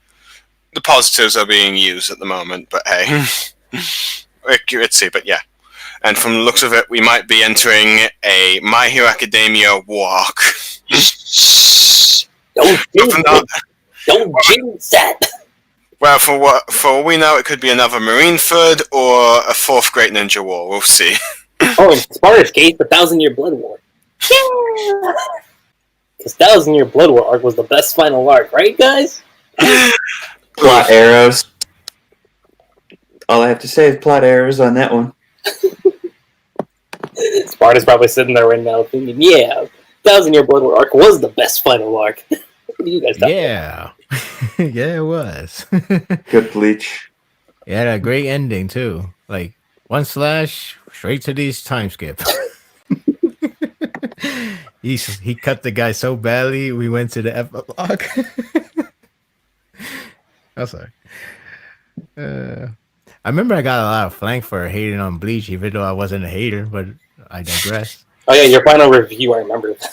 the positives are being used at the moment. But hey, let's see. But yeah. And from the looks of it, we might be entering a My Hero Academia war arc. Don't jinx that. Well, for what we know, it could be another Marineford or a 4th Great Ninja War. We'll see. Oh, and Sparda3g, the 1,000-Year Blood War. Yeah! Because 1,000-Year Blood War arc was the best final arc, right, guys? Plot arrows. All I have to say is plot arrows on that one. Sparta's probably sitting there right now thinking, yeah, 1,000-Year Blood War arc was the best final arc. What do you guys think? Yeah. Yeah, it was. Good Bleach. It had a great ending, too. Like, 1 slash, straight to these time skip. He cut the guy so badly, we went to the epilogue. I'm sorry. I remember I got a lot of flank for hating on Bleach, even though I wasn't a hater, but I digress. Oh yeah, your final review, I remember that.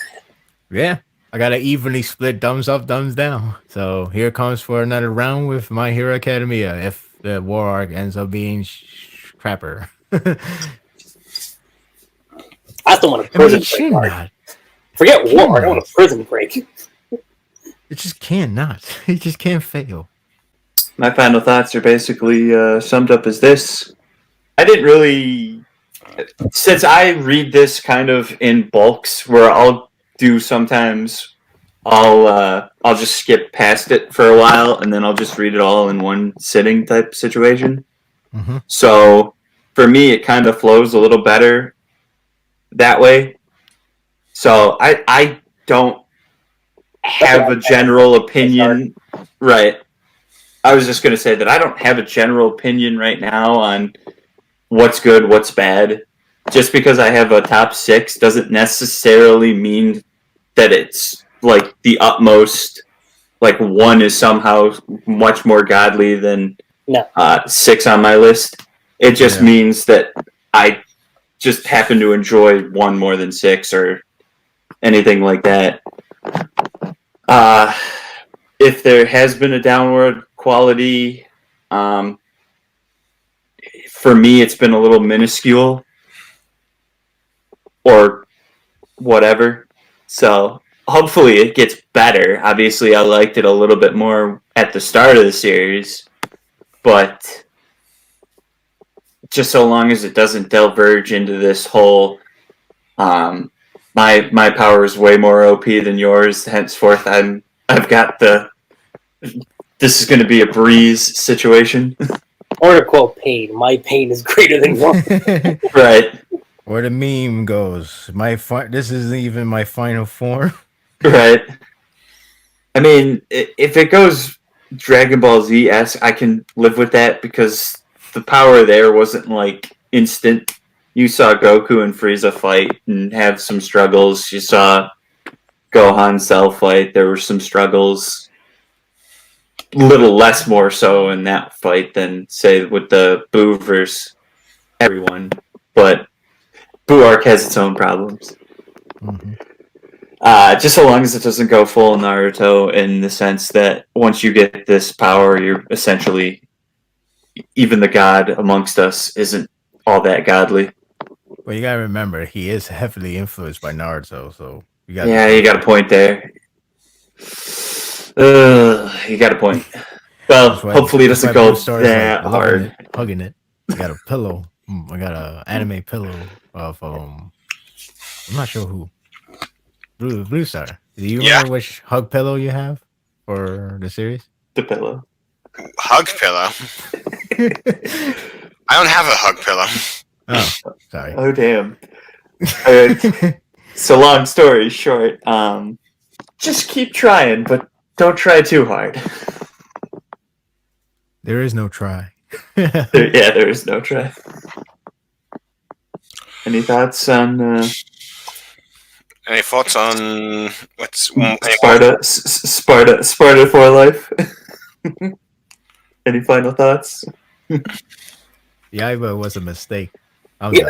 Yeah, I got an evenly split thumbs up, thumbs down. So here comes for another round with My Hero Academia if the war arc ends up being crapper. I still want a prison break arc. Forget war arc, I want a prison break. It just cannot. It just can't fail. My final thoughts are basically summed up as this. I didn't really... Since I read this kind of in bulks, where I'll do sometimes... I'll just skip past it for a while, and then I'll just read it all in one sitting type situation. Mm-hmm. So, for me, it kind of flows a little better that way. So, I don't have a general opinion... Right. I was just going to say that I don't have a general opinion right now on what's good, what's bad. Just because I have a top 6 doesn't necessarily mean that it's like the utmost, like 1 is somehow much more godly than 6 on my list. It just means that I just happen to enjoy 1 more than 6 or anything like that. If there has been a downward quality, for me, it's been a little minuscule or whatever. So hopefully it gets better. Obviously, I liked it a little bit more at the start of the series, but just so long as it doesn't diverge into this whole my power is way more OP than yours, henceforth I've got the this is going to be a breeze situation. Or to quote Pain, my pain is greater than yours. Right. Where the meme goes, this isn't even my final form. Right. I mean, if it goes Dragon Ball Z-esque, I can live with that because the power there wasn't like instant. You saw Goku and Frieza fight and have some struggles. You saw Gohan Cell fight. There were some struggles. Little less more so in that fight than, say, with the Boo versus everyone. But Boo arc has its own problems. Mm-hmm. Just so long as it doesn't go full Naruto in the sense that once you get this power, you're essentially even the god amongst us isn't all that godly. Well, you gotta remember he is heavily influenced by Naruto, so you got a point there. You got a point. Well, hopefully it doesn't go that hard. Hugging it. I got a pillow. I got an anime pillow of I'm not sure who. Blue Star. Do you remember which hug pillow you have for the series? The pillow. Hug pillow. I don't have a hug pillow. Oh, sorry. Oh, damn. So long story short, just keep trying, but don't try too hard. There is no try. There is no try. Any thoughts on Any thoughts on what's Sparda for life? Any final thoughts? Yaiba was a mistake. Wait,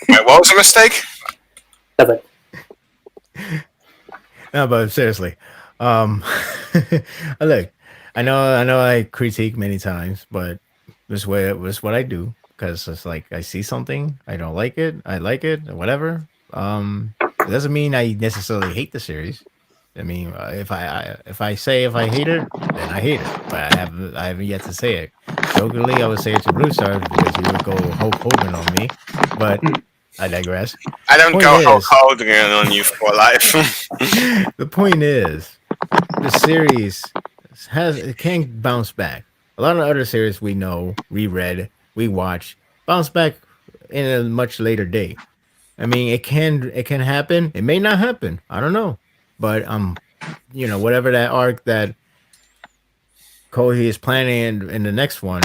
what was a mistake? Nothing. No, but seriously, look, I know I critique many times, but this what I do because it's like I see something, I don't like it, I like it, whatever. It doesn't mean I necessarily hate the series. I mean, if I say if I hate it, then I hate it. But I haven't yet to say it. Jokingly, I would say it to Blue Star because he would go Hulk Hogan on me. But I digress. I don't go Hulk Hogan on you for life. The point is, the series can bounce back. A lot of other series we know, we read, we watch, bounce back in a much later date. I mean, it can happen. It may not happen. I don't know. But whatever that arc that Kohi is planning in the next one,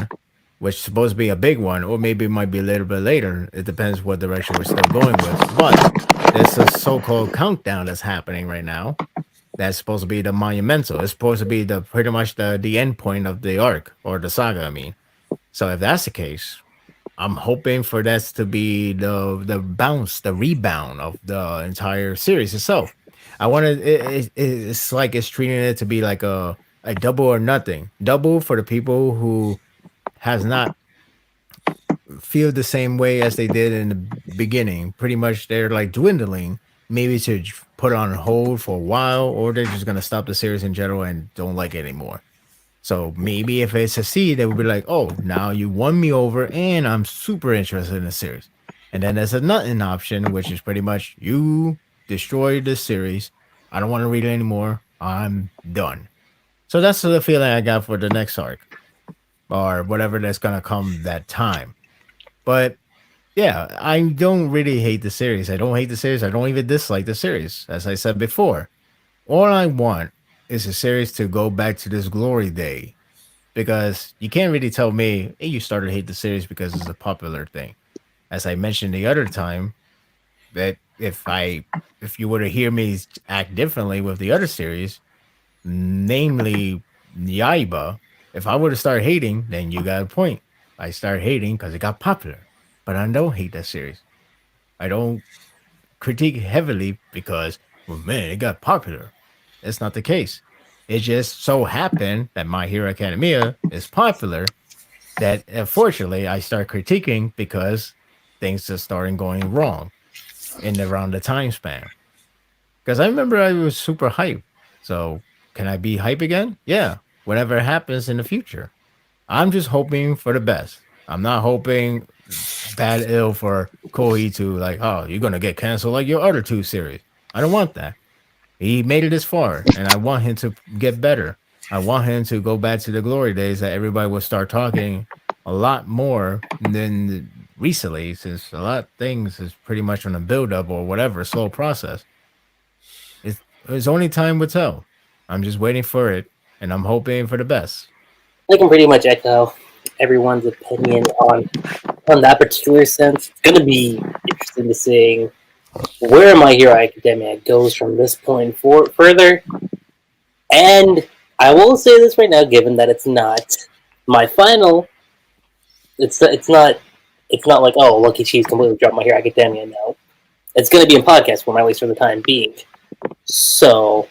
which is supposed to be a big one, or maybe it might be a little bit later. It depends what direction we're still going with. But there's a so-called countdown that's happening right now. That's supposed to be the monumental. It's supposed to be pretty much the end point of the arc or the saga. I mean, so if that's the case, I'm hoping for that to be the rebound of the entire series itself. I want to. It's like it's treating it to be like a double or nothing. Double for the people who has not feel the same way as they did in the beginning. Pretty much, they're like dwindling. Maybe to put on hold for a while, or they're just gonna stop the series in general and don't like it anymore. So maybe if it's a seed, they would be like, "Oh, now you won me over, and I'm super interested in the series." And then there's a nothing option, which is pretty much you destroy this series. I don't want to read it anymore. I'm done. So that's the feeling I got for the next arc, or whatever that's gonna come that time. But yeah, I don't really hate the series. I don't hate the series. I don't even dislike the series. As I said before, all I want is a series to go back to this glory day, because you can't really tell me, hey, you started to hate the series because it's a popular thing. As I mentioned the other time, that if you were to hear me act differently with the other series, namely Yaiba, if I were to start hating, then you got a point. I start hating because it got popular, but I don't hate that series. I don't critique heavily because, well, man, it got popular. That's not the case. It just so happened that My Hero Academia is popular, that unfortunately I start critiquing because things are starting going wrong in around the time span. Because I remember I was super hype. So can I be hype again? Yeah. Whatever happens in the future. I'm just hoping for the best. I'm not hoping bad ill for Koei to like, oh, you're gonna get canceled like your other two series. I don't want that. He made it this far, and I want him to get better. I want him to go back to the glory days that everybody will start talking a lot more than recently, since a lot of things is pretty much on a build up or whatever, slow process. It's only time will tell. I'm just waiting for it, and I'm hoping for the best. I can pretty much echo everyone's opinion on that particular sense. It's going to be interesting to see where My Hero Academia goes from this point further. And I will say this right now, given that it's not my final, it's not like, oh, Lucky Chief's completely dropped My Hero Academia. No, it's going to be in podcast form, at least for the time being. So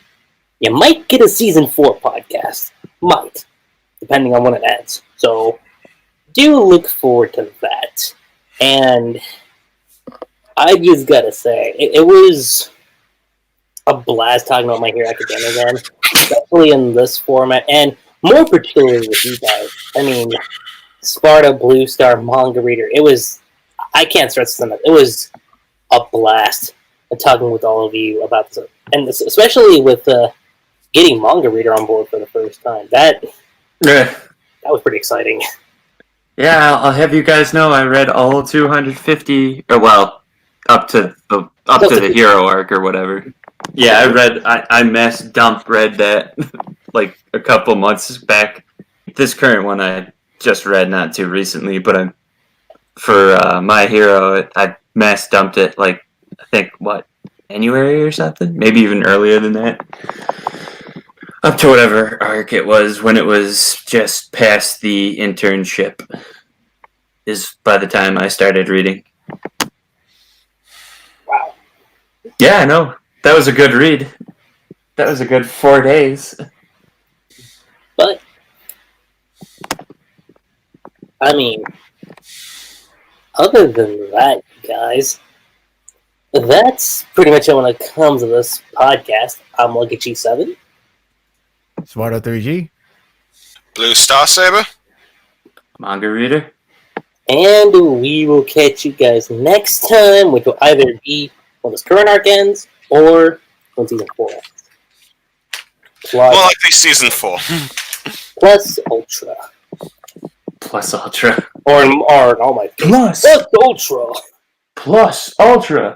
you might get a season 4 podcast, might, depending on when it ends. So do look forward to that. And I just gotta say, it was a blast talking about My Hero Academia again, especially in this format, and more particularly with you guys. I mean, Sparda, Blue Star, MangaReader, it was, I can't stress this enough, it was a blast talking with all of you about this, and especially with getting MangaReader on board for the first time. That was pretty exciting. Yeah, I'll have you guys know I read all 250, or well, up to the hero arc or whatever. Yeah, I mass read that like a couple months back. This current one I just read not too recently, but for My Hero, I mass dumped it like, I think, January or something? Maybe even earlier than that. Up to whatever arc it was when it was just past the internship is by the time I started reading. Wow. Yeah, I know. That was a good read. That was a good 4 days. But, I mean, other than that, guys, that's pretty much it when it comes to this podcast. I'm Lucky Chief 7. Sparda3g. BlueStarSaber. MangaReader. And we will catch you guys next time, which will either be when this current arc ends or when season 4 ends. More likely season 4. Plus Ultra. Plus Ultra. Or oh my. Plus Plus Ultra. Plus Ultra.